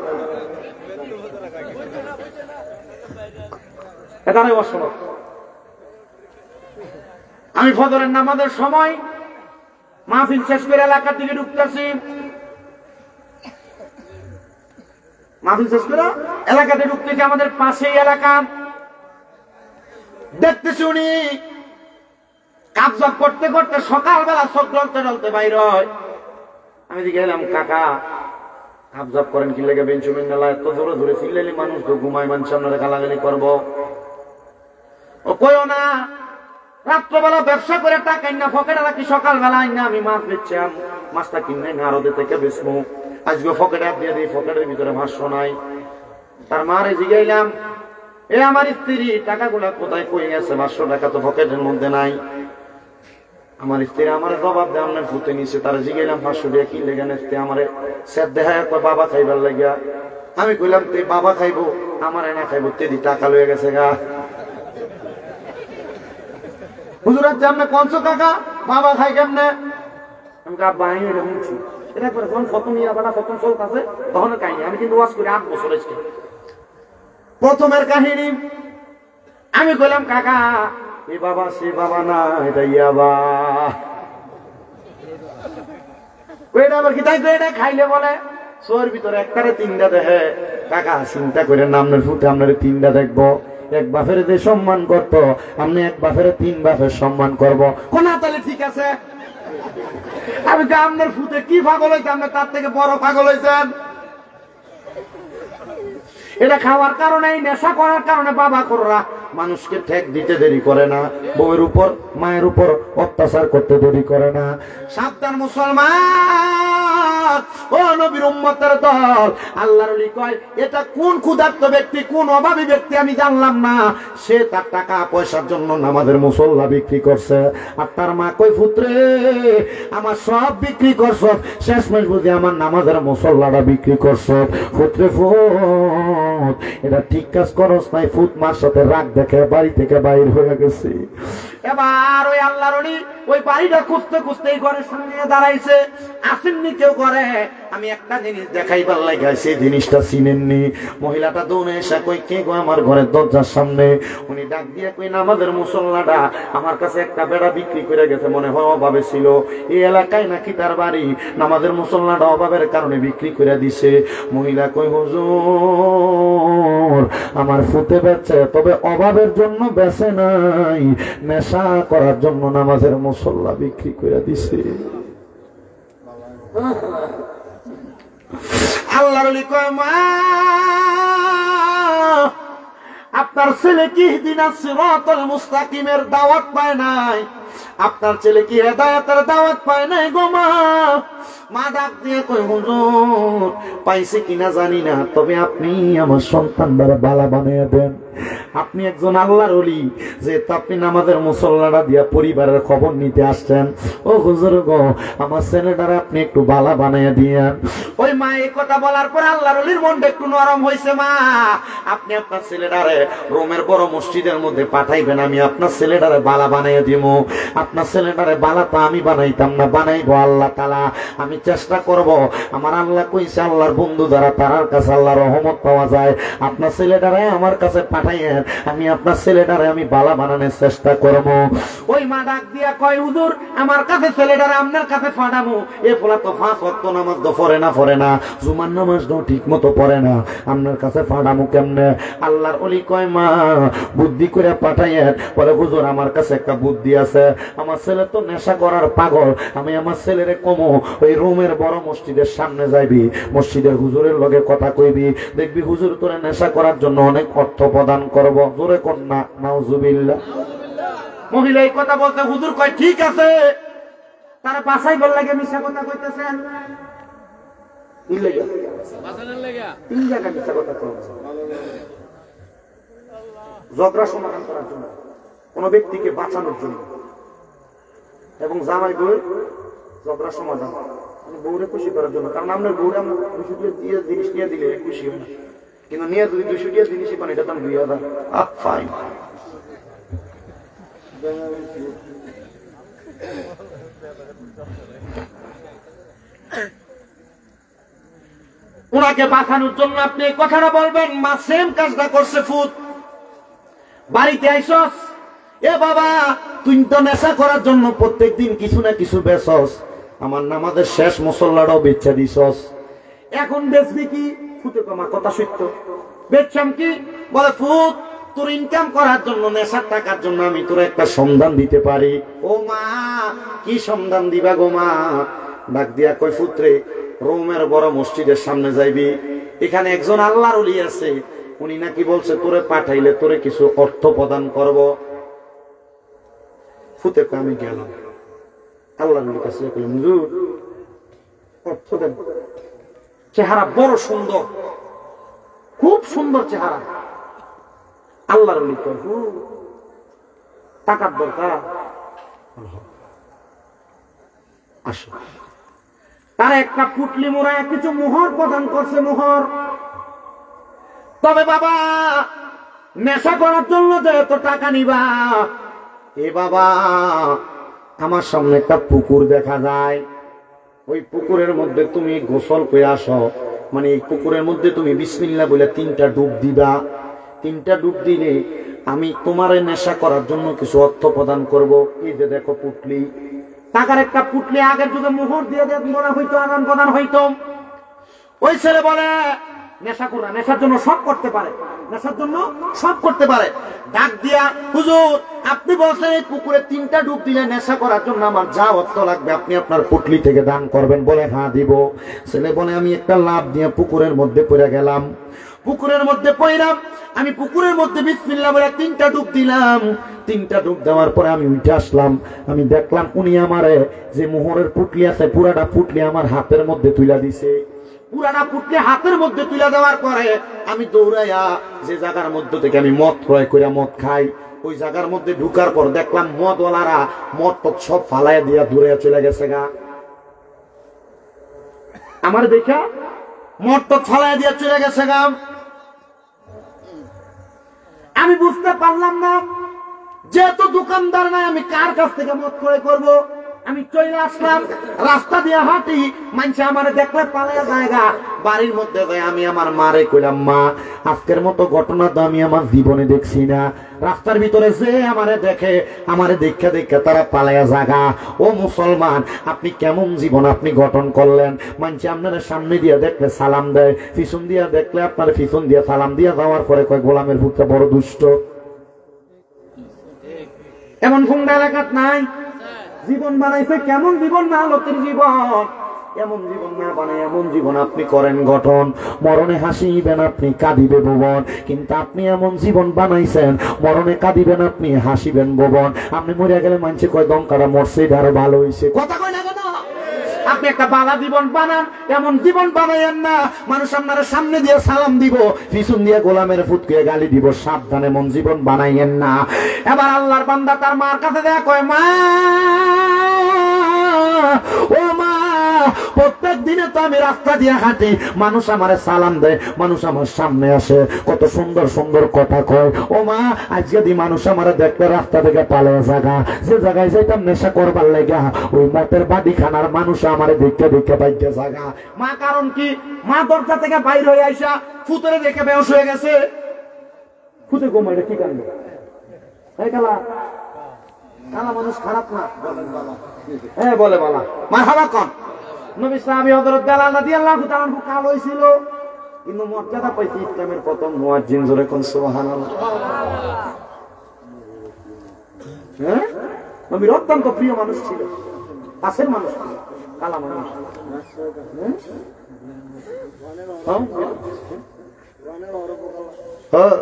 আমি ফজরের নামাজের সময় মাহফিল শেষ করে এলাকার দিকে ঢুকতেছি মাহফিল শেষ করে এলাকাতে ঢুকতেছি আমাদের পাশেই এলাকা দেখতেছি উনি কাজ করতে করতে সকালবেলা চোখ ঢলতে ঢলতে বাইর হয় আমি দিকে এলাম কাকা কাবজাব করেন কি লেগে বেঞ্চুমিন নালা এত জোরে ধরে ফিরলেলি মানুষ তো ঘুমায় মানুষ আপনারা গালাগালি করবো ও কইও না রাত্রবেলা ব্যবসা করে টাকা না ফকেটে রাখি সকালবেলা না আমি মাছ বেচছিলাম মাছটা কিনে না আরো থেকে বেচবো আজকে ফকেটে দিয়ে দিই ফকেটের ভিতরে ভাষ্য নাই তার মারে জিগাইলাম এ আমার স্ত্রী টাকাগুলা কোথায় কই গেছে 500 টাকা তো পকেটের মধ্যে নাই আমার স্ত্রী আমার জবাব দেয় আপনার ফুটে নিছে তার জিগাইলাম 500 টাকা কি লেগে নেছে আমারে সেট দেখায় বাবা খাইবার লাগিয়া আমি কইলাম তুই বাবা খাইবো আমার না খাইবো তেদি টাকা লয়ে গেছে গা হুজুর আপনি কনছো কাকা বাবা খাই কেমনে? আমি আব্বা আমি এটা বলছি এটা করে যখন প্রথম ইয়াবাটা প্রথম চলতেছে তখন কাহিনী। আমি কিন্তু ওয়াজ করে 8 বছর হয়েছে। প্রথমের কাহিনী আমি কইলাম কাকা এ বাবা সে বাবা না এটা ইয়াবা। ওইটা আবার কি তাই এটা খাইলে বলে সোর ভিতরে একটারে 3টা দেখে। কাকা চিন্তা করে নামনের ফুটে আপনার 3টা দেখবো। এক বাপের যে সম্মান করতো আপনি এক বাপের 3 বাপের সম্মান করবো কোন? তাহলে ঠিক আছে। আমি তো আপনার ফুটে কি পাগল হয়েছে, আপনি তার থেকে বড় পাগল হয়েছেন। এটা খাওয়ার কারণে নেশা করার কারণে বাবা কররা মানুষকে ঠেক দিতে দেরি করে না, বউয়ের উপর মায়ের উপর অত্যাচার করতে দেরি করে না। সাবধান মুসলমান, ও নবীর উম্মতের দল। আল্লাহর ওলি কয় এটা কোন ক্ষুধার্ত ব্যক্তি, কোন অভাবী ব্যক্তি আমি জানলাম না, সে তার টাকা পয়সার জন্য নামাজের মুসল্লা বিক্রি করছে। আর তার মা কই পুত্রে আমার সব বিক্রি করছ, শেষমেশ বুঝি আমার নামাজের মুসল্লাটা বিক্রি করছ। পুত্রে ফুট এটা ঠিক কাজ করস নাই। ফুট মার সাথে রাগ দেখে বাড়ি থেকে বাইর হয়ে গেছে। এবার ওই আল্লাহর ওলি ওই বাড়িটা খুঁজতে খুঁজতে এই ঘরের সামনে দাঁড়াইছে। আসেননি কেউ করে। আমি একটা জিনিস দেখাইবার লাগে সেই জিনিসটা চিনেননি। মহিলাটা দৌড়ে এসে কই কে গো আমার ঘরের দরজার সামনে? উনি ডাক দিয়ে কই নামাজের মুসল্লাটা আমার কাছে একটা বেড়া বিক্রি করে গেছে, মনে হয় অভাবে ছিল। এই এলাকায় নাকি তার বাড়ি, নামাজের মুসল্লাটা অভাবের কারণে বিক্রি করে দিছে। মহিলা কই হুজুর আমার ফুটে বেচে, তবে অভাবের জন্য বেচে নাই, নেশা করার জন্য নামাজের মুসল্লা বিক্রি করে দিছে। আল্লাহর ওলি কয় মা আপনার ছেলে কি ইহদিনাস সিরাতাল মুস্তাকিমের দাওয়াত পায় নাই? আপনার ছেলে কি হেদায়েতের দাওয়াত পায় নাই গো মা? মা ডাক দিয়ে কই হুজুর পাইছে কিনা জানি না, তবে আপনি আমার সন্তানদের বালা বানিয়ে দেন। আপনি একজন আল্লাহর ওলি, যেহেতু আপনি নামাজের মুসল্লাটা দিয়া পরিবারের খবর নিতে আসছেন, ও হুজুর গো আমার ছেলেটারে আপনি একটু বালা বানিয়ে দিয়েন। ওই মা এই কথা বলার পর আল্লাহর ওলির মনটা একটু নরম হয়েছে। মা আপনি আপনার ছেলেটারে রোমের বড় মসজিদের মধ্যে পাঠাইবেন, আমি আপনার ছেলেটারে বালা বানিয়ে দিব। আপনার ছেলেটারে বালা তো আমি বানাইতাম না, বানাইবো আল্লাহ তাআলা। আমি চেষ্টা করব, আমার আল্লাহ কইছে আল্লাহর বন্ধু যারা তার কাছে আল্লাহর রহমত পাওয়া যায়। আপনার ছেলেটারে আমার কাছে পাঠাইয়েন, আমি আপনার ছেলেটারে আমি বালা বানানোর চেষ্টা করব। ওই মা ডাক দিয়া কয় হুজুর আমার কাছে ছেলেটারে আপনার কাছে পাঠাবো। এ ফলা তো 5 ওয়াক্ত নামাজ তো পড়ে না, জুমার নামাজ তো ঠিক মতো পড়ে না, আপনার কাছে পাঠাবো কেমনে? আল্লাহর ওলি কয় মা বুদ্ধি করে পাঠাইয়েন। বলে হুজুর আমার কাছে একটা বুদ্ধি আছে, আমার ছেলে তো নেশা করার পাগল, আমি আমার ছেলেরে কমো ওই রোমের বড় মসজিদের সামনে যাইবি, মসজিদের হুজুরের লগে কথা কইবি, দেখবি হুজুর তোরে নেশা করার জন্য অনেক অর্থ প্রদান করব। জোরে কন্যা নাউজুবিল্লাহ। মহিলা এই কথা বলতে হুজুর কয় ঠিক আছে। তারা বাসাইবার লাগে মিশা কথা কইতেছেন, তিন জায়গায় মিশা কথা কইতেছেন। ঝগড়া সমাধান করার জন্য, কোন ব্যক্তিকে বাঁচানোর জন্য, এবং জামাই বউ ঝগড়া সমাধান বউরে খুশি করার জন্য। কারণ আপনার বউরে আমরা 200 টাকা জিনিস নিয়ে দিলে খুশি হয় না, কিন্তু নিয়ে যদি 200 টাকা জিনিসই পান এটা দাম 2000। ফাইন। ওনাকে বাঁচানোর জন্য আপনি কথাটা বলবেন। মা সেম কাজটা করছে। ফুট বাড়িতে আইসস, এ বাবা তুই তো নেশা করার জন্য প্রত্যেক দিন কিছু না কিছু বেচস, আমার নামাজের শেষ মুসল্লাটাও বেচা দিছস, এখন বেচবি কি? ফুটে কমা কথা সত্য, বেচছাম কি? বলে ফুট তোর ইনকাম করার জন্য, নেশার টাকার জন্য আমি তোর একটা সন্ধান দিতে পারি। ও মা কি সন্ধান দিবা গো মা? ডাক দিয়া কই পুত্রে রোমের বড় মসজিদের সামনে যাইবি, এখানে একজন আল্লাহর ওলি আছে, উনি নাকি বলছে তোরে পাঠাইলে তোরে কিছু অর্থ প্রদান করব। ফুতে আমি গেলাম আল্লাহর ওলির কাছে, হুজুর অর্থ দেন। চেহারা বড় সুন্দর, খুব সুন্দর চেহারা। আল্লাহর ওলি কয় টাকার দরকার, আসো। তারা একটা পুটলি মোড়ায় কিছু মোহর প্রদান করছে, মোহর। তবে বাবা নেশা করার জন্য যে এত টাকা নিবা, এ বাবা, আমার সামনে একটা পুকুর দেখা যায়, ওই পুকুরের মধ্যে তুমি গোসল করে আসো, মানে এই পুকুরের মধ্যে তুমি বিসমিল্লাহ বলে 3টা ডুব দিবা। 3টা ডুব দিলে আমি তোমার নেশা করার জন্য কিছু অর্থ প্রদান করব। এই যে দেখো পুটলি, টাকার একটা পুটলি, আগের যুগে মোহর দিয়ে মনে হইতো, আদান প্রদান হইতো। ওই ছেলে বলে নেশা করা, নেশার জন্য সব করতে পারে, নেশার জন্য সব করতে পারে। ডাক দিয়া, হুজুর আপনি বলছেন এই পুকুরে 3টা ডুব দিলে নেশা করার জন্য আমার যা অর্থ লাগবে আপনি আপনার পুটলি থেকে দান করবেন। বলে হ্যাঁ দিব। ছেলে বলে আমি একটা লাভ দিয়ে পুকুরের মধ্যে পড়ে গেলাম। পুকুরের মধ্যে পড়লাম, আমি পুকুরের মধ্যে বিসমিল্লাহ বলে 3টা ডুব দিলাম। 3টা ডুব দেওয়ার পরে আমি উঠে আসলাম। আমি দেখলাম উনি আমারে যে মোহরের পুটলি আছে পুরাটা পুটলি আমার হাতের মধ্যে তুলে দিছে। পুরাটা পুটলি হাতের মধ্যে তুলে দেওয়ার পরে আমি দৌড়াইয়া যে জায়গার মধ্যে থেকে আমি মদ ক্রয় করে মদ খাই, ওই জায়গার মধ্যে ঢুকার পর দেখলাম মদওয়ালারা মদ টদ সব ফালাইয়া দিয়া দূরে চলে গেছে গা। আমার দেখা মদ টদ ফালাইয়া দিয়া চলে গেছে গা। আমি বুঝতে পারলাম না, যেহেতু দোকানদার নাই আমি কার কাছ থেকে মদ ক্রয় করবো। আমি চলে আসলাম, রাস্তা দিয়ে হাঁটি, মানুষ আমারে দেখলে পালায়া জায়গা। বাড়ির মধ্যে যাই আমি আমার মারে কইলাম, মা আজকের মতো ঘটনা তো আমি আমার জীবনে দেখছি না। রাস্তার ভিতরে যে আমারে দেখে, আমারে দেখা দেখা তারা পালায়া জায়গা। ও মুসলমান, আপনি কেমন জীবন আপনি গঠন করলেন? মানুষ আপনার সামনে দিয়ে দেখলে সালাম দেয়, পিছন দিয়া দেখলে আপনার পিছন দিয়ে সালাম দিয়া যাওয়ার পরে কয় গোলামের ভূতটা বড় দুষ্ট। এমন কোনটা এলাকাত নাই? জীবন বানাইছে কেমন জীবন, না লোকের জীবন। এমন জীবন না বানায় এমন জীবন আপনি করেন গঠন। মরণে হাসিবেন আপনি, কাঁদিবে ভুবন। কিন্তু আপনি এমন জীবন বানাইছেন, মরণে কাঁদিবেন আপনি, হাসিবেন ভুবন। আপনি মরিয়া গেলে মানুষে কয় দমকাটা মরছে, এটা আরো ভালো হয়েছে। কথা কয় না কেন? আপনি একটা বালা জীবন বানান, এমন জীবন বানাইয়েন না মানুষ আপনার সামনে দিয়ে সালাম দিব, পিছন দিয়ে গোলামের ফুটকে গালি দিব। সাবধানে এমন জীবন বানাইয়েন না। এবার আল্লাহর বান্দা তার মার কাছে দেয়া কয়, মা ও মা, প্রত্যেক দিনে তো আমি রাস্তা দিয়ে হাঁটি, মানুষ আমারে সালাম দেয়, মানুষ আমার সামনে আসে, কত সুন্দর সুন্দর কথা কয়। ও মা, আজ যদি মানুষ আমারে দেখলে রাস্তা থেকে পালিয়ে জায়গা, যে জায়গায় যাইতাম নেশা করবার লেগা, ওই মতের বাড়ি খানার মানুষ আমারে দেখতে দেখতে বাইকে জায়গা। মা কারণ কি? মা দরজা থেকে বাইর হয়ে আইসা ফুতরে দেখে বেহোশ হয়ে গেছে। ফুতে গোমাইটা কি কারণে? কালা মানুষ খারাপ না? হ্যাঁ বলে বালা। মারহাবা কোন নবী সাহাবী হযরত বেলাল রাদিয়াল্লাহু তাআলা কাল হইছিল, কিন্তু মর্যাদা পাইছে ইসলামের প্রথম মুয়াজ্জিন। জোরে কোন সুবহানাল্লাহ। হ্যাঁ, নবীর অত্যন্ত প্রিয় মানুষ ছিল, কাছের মানুষ ছিল, কালা মানুষ। হ্যাঁ,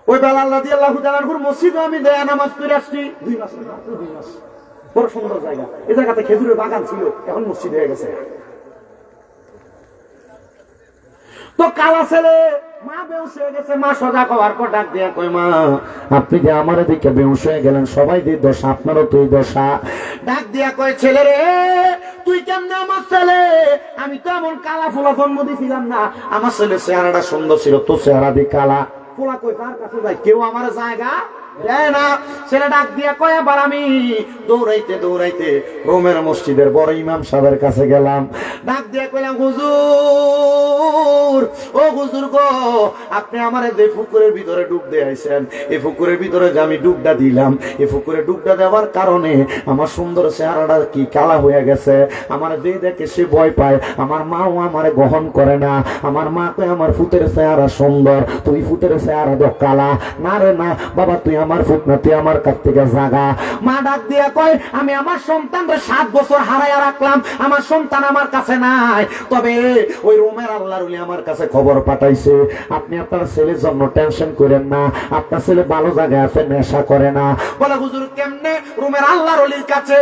ওই বেলাল রাদিয়াল্লাহু তাআলার মসজিদে আমি দেয়া নামাজ পড়ে আসছি 2 মাস। বড় সুন্দর জায়গা, এই জায়গাতে খেজুরের বাগান ছিল, এখন মসজিদ হয়ে গেছে। তো কালা ছেলে মা বেহুশ হয়ে গেছে। মা সজাগ হওয়ার পর ডাক দিয়া কই, মা আপনি যে আমার দিকে বেহুশ হয়ে গেলেন, সবাই যে দশা, আপনারও তো এই দশা। ডাক দিয়া কয়, ছেলে রে তুই কেমনে আমার ছেলে? আমি তো এমন কালা ফোলা জন্ম দিছিলাম না। আমার ছেলে চেহারাটা সুন্দর ছিল, তো চেহারা দিয়ে কালা। ফোলা কই কার কাছে যায়? কেউ আমার জায়গা দেয় না। ছেলে ডাক দিয়া কয়, এবার আমি দৌড়াইতে দৌড়াইতে রোমের মসজিদের বড় ইমাম সাহেবের কাছে গেলাম। ডাক দিয়া কইলাম, হুজুর, ও হুজুর গো, আপনি আমার যে পুকুরের ভিতরে ডুব দিয়ে আইছেন, এই পুকুরের ভিতরে যে আমি ডুবটা দিলাম, এই পুকুরে ডুবটা দেওয়ার কারণে আমার সুন্দর চেহারাটা কি কালা হয়ে গেছে। আমার যে দেখে সে ভয় পায়। আমার মাও আমার গ্রহণ করে না। আমার মা কয়, আমার ফুতের চেহারা সুন্দর, তুই ফুতের চেহারা তো কালা। না রে না বাবা, তুই আমার ফুট না, তুই আমার কাছ থেকে জাগা। মা ডাক দিয়া কয়, আমি আমার সন্তানরে 7 বছর হারাইয়া রাখলাম, আমার সন্তান আমার কাছে নাই। তবে ওই রোমের আল্লাহর ওলি আমার কাছে খবর পাঠাইছে, আপনি আপনার ছেলের জন্য টেনশন করেন না, আপনার ছেলে ভালো জায়গায় আছে, নেশা করে না। বলে, হুজুর কেমনে? রোমের আল্লাহর ওলির কাছে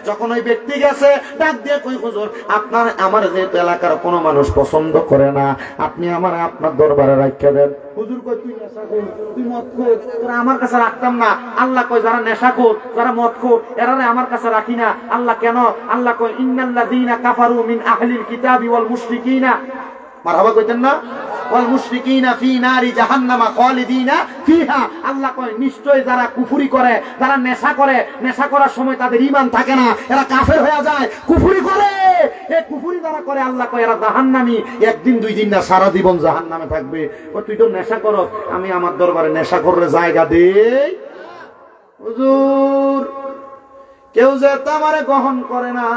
যখন ওই ব্যক্তি গেছে, ডাক দিয়ে কই, হুজুর আপনার আমার যেহেতু এলাকার কোনো মানুষ পছন্দ করে না, আপনি আমার আপনার দরবারে রাখিয়া দেন। হুজুর কই, তুই নেশা কর, তুই মদ খোর, তোরা আমার কাছে রাখতাম না। আল্লাহ কয়, যারা নেশা খোর, যারা মদ খোর, এরা আমার কাছে রাখি না। আল্লাহ কেন? আল্লাহ কয়, ইন্নাল্লাযীনা কাফারু মিন আহলিল কিতাবি ওয়াল মুশরিকিনা। মারহাবা কইতেন না? ওয়াল মুশরিকিনা ফি নারি জাহান্নামা খালিদিনা ফিহা। আল্লাহ কয় নিশ্চয় যারা কুফরি করে, যারা নেশা করে, নেশা করার সময় তাদের ঈমান থাকে না, এরা কাফের হয়ে যায়, কুফরি করে। এই কুফরি যারা করে আল্লাহ কয় এরা জাহান্নামী, একদিন দুই দিন না সারা জীবন জাহান্নামে থাকবে। ও তুই তো নেশা করো, আমি আমার দরবারে নেশা করলে জায়গা দেই? হুজুর কেউ যে আমারে গ্রহণ করে না,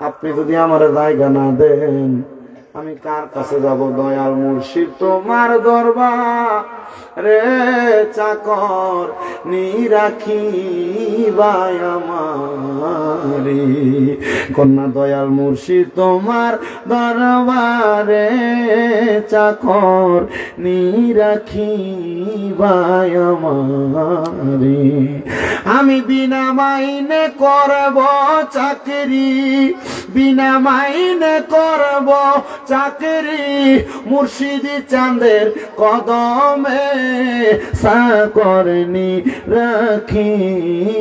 আপনি যদি আমার জায়গা না দেন আমি কার কাছে যাব? দয়াল মুর্শিদ তোমার দরবার রে চাকর নিরাখিবাই আমারি। কন্যা দয়াল মুর্শিদ তোমার দরবারে চাকর নিরাখিবাই আমারি। আমি বিনা মাইনে করব চাকরি, বিনা মাইনে করব চাকরি, মুর্শিদি চাঁদের কদমে চাকরনি রাখিবাই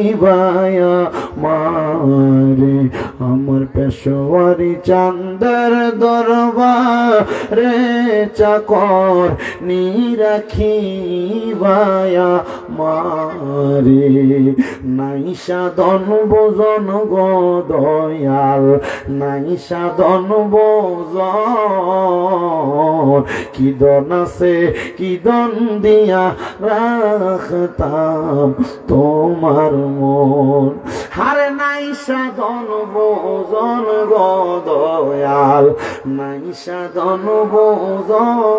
আমারে। আমার পেশোয়ারি চাঁদের দরবারে চাকর নিরাখিবাই আমারে। নাই সাধন বোজন গো দয়াল, নাই সাধন বোজন, কি দন আছে কি দন দিয়া রাখতাম তোমার মন। হারে নাই সাধন বোজন গো দয়াল, নাই সাধন বোজন,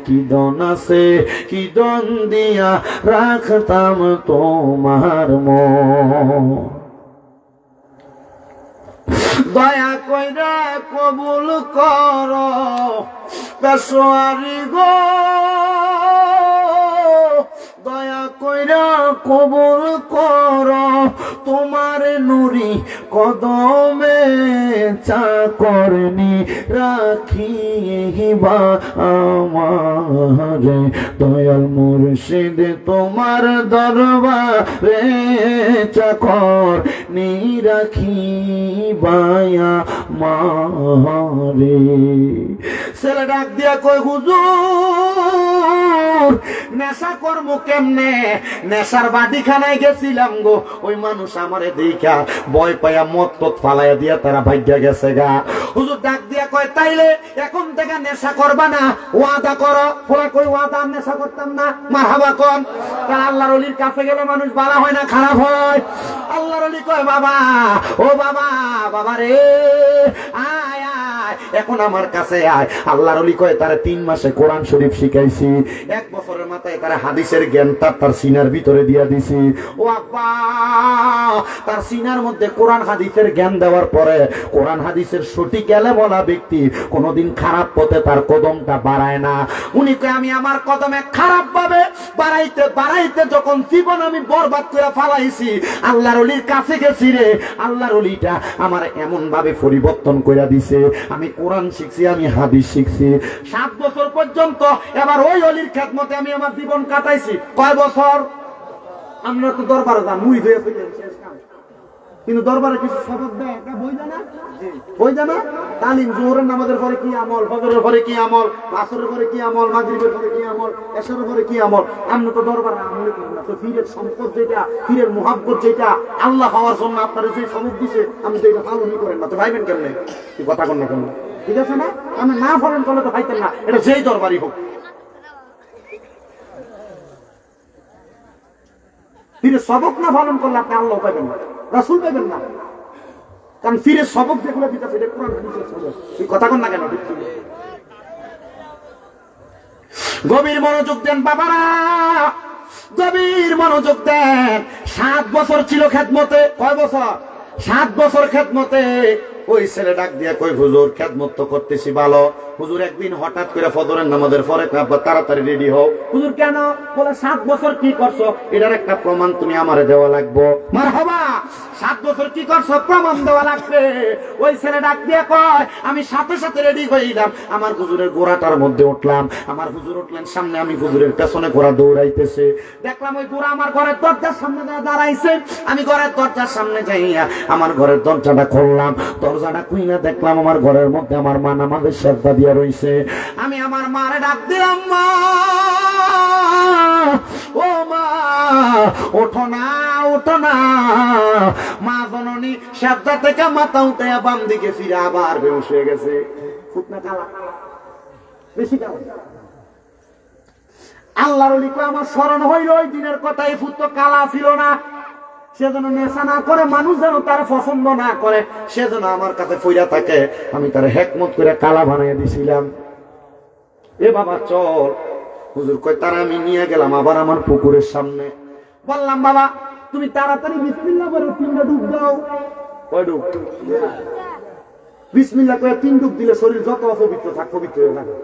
কি দন আছে কি দন দিয়া রাখতাম তোমার মন। দয়া কইরা কবুল কর পেশোয়ারি গো, দয়া কইরা কবুল কর তোমার নুরি কদমে চাকরনি রাখিবা আমারে। দয়াল মুর্শিদ তোমার দরবারে চাকর নিরাখিবাই আমারে। ছেলে ডাক দিয়া কই হুজুর নেশা কর্ম কেমনে? নেশার বাটিখানায় গেছিলাম গো, ওই মানুষ আমারে দেখা ভয় পাইয়া মত তত ফালাইয়া দিয়া তারা ভাগ্যা গেছে গা। হুজুর ডাক দিয়া কয় তাইলে এখন থেকে নেশা করবা না, ওয়াদা করো। ওরা কই ওয়াদা নেশা করতাম না, মারহাবা কোন। আল্লাহর ওলির কাছে গেলে মানুষ ভালো হয় না খারাপ হয়? আল্লাহর ওলি কয় বাবা, ও বাবা, বাবা রে আয় আয় এখন আমার কাছে আয়। আল্লাহর ওলি কয় তারে 3 মাসে কোরআন শরীফ শিখাইছি, 1 বছরের মাথায় তারে হাদিসের জ্ঞান তার সিনার ভিতরে দিয়া দিছি। ও আব্বা, তার সিনার মধ্যে কোরআন হাদিসের জ্ঞান দেওয়ার পরে কোরআন হাদিসের সঠিক এলে বলা ব্যক্তি কোনোদিন খারাপ পথে তার কদমটা বাড়ায় না। উনি কয় আমি আমার কদমে খারাপ ভাবে বাড়াইতে বাড়াইতে যখন জীবন আমি বরবাদ করে ফালাইছি, আল্লাহর ওলির কাছে গেছি রে, আল্লাহর ওলিটা আমার এমন ভাবে পরিবর্তন করে দিছে। আমি কোরআন শিখছি, আমি হাদিস শিখছি 7 বছর পর্যন্ত। এবার ওই ওলির খেদমতে আমি আমার জীবন কাটাইছি। কয় বছর? আমরা তো দরবারে যান মুই হয়ে শেষ কাম, কিন্তু দরবারে কিছু শপথ দেয় একটা বই জানা, বই জানা তালিম। জোহরের নামাজের পরে কি আমল, ফজরের পরে কি আমল, আসরের পরে কি আমল, মাগরিবের পরে কি আমল, এশারের পরে কি আমল। আমরা তো দরবারে আমল করি না। তো পীরের সম্পদ যেটা, পীরের মুহাব্বত যেটা আল্লাহ পাওয়ার জন্য আপনারা যে সবক দিছে, আমি তো এটা পালনই করেন না। তো ভাইবেন কেমনে? কি কথা কন না কেন? ঠিক আছে না? আমি না পালন করলে তো ভাইতেন না, এটা যেই দরবারই হোক। পীরের সবক না পালন করলে আপনি আল্লাহ পাইবেন না, রাসূল পাইবেন না। কারণ পীরের সবক যেগুলো দিতেছে এটা কোরআন হাদিসের সবক। এই কথা কন না কেন? গভীর মনোযোগ দেন বাবারা, গভীর মনোযোগ দেন। 7 বছর ছিল খেদমতে। কয় বছর? 7 বছর খেদমতে। ওই ছেলে ডাক দিয়া কই হুজুর খেদমত তো করতেছি ভালো। হুজুর একদিন হঠাৎ করে ফজরের নামাজের পরে তাড়াতাড়ি রেডি হও। হুজুর কেন? বলে 7 বছর কি করছো, এটার একটা প্রমাণ তুমি আমারে দেওয়া লাগবে। মারহাবা। 7 বছর কি করছো প্রমাণ দেওয়া লাগবে। ওই ছেলে ডাক দিয়ে কয় আমি সাথে সাথে রেডি হইলাম, আমার হুজুরের ঘোড়াটার মধ্যে উঠলাম। আমার হুজুর উঠলেন সামনে, আমি হুজুরের পেছনে ঘোড়া দৌড়াইতেছে। দেখলাম ওই ঘোড়া আমার ঘরের দরজার সামনে দাঁড়াইছে। আমি ঘরের দরজার সামনে যাইয়া আমার ঘরের দরজাটা খুললাম। দরজাটা খুইলা দেখলাম আমার ঘরের মধ্যে আমার মা নামাজের সেজদা দিয়া রইছে। আমি আমার মারে ডাক দিলাম, মা ও মা ওঠো না, ওঠো না। মা জননী সেজদা থেকে মাথা উঠে বাম দিকে ফিরে আবার বেহুশ হয়ে গেছে। ফুটনা কালা বেশি কালা। আল্লাহর ওলি কয় আমার স্মরণ হইল ওই দিনের কথা, এই ফুট তো কালা ছিল না। সেজন্য নেশা না করে, মানুষ যেন তার পছন্দ না করে, সেজন্য আমার কাছে ফইরা থাকে। আমি তার হেকমত করে কালা বানিয়ে দিছিলাম। এ বাবা চল। হুজুর কয় তারা আমি নিয়ে গেলাম আবার আমার পুকুরের সামনে। বললাম বাবা তুমি তাড়াতাড়ি বিসমিল্লাহ বলে 3টা ডুব দাও। কয় ডুব? বিসমিল্লাহ করে 3 ডুব দিলে শরীর যত অপবিত্র থাক পবিত্র হয়ে থাকে।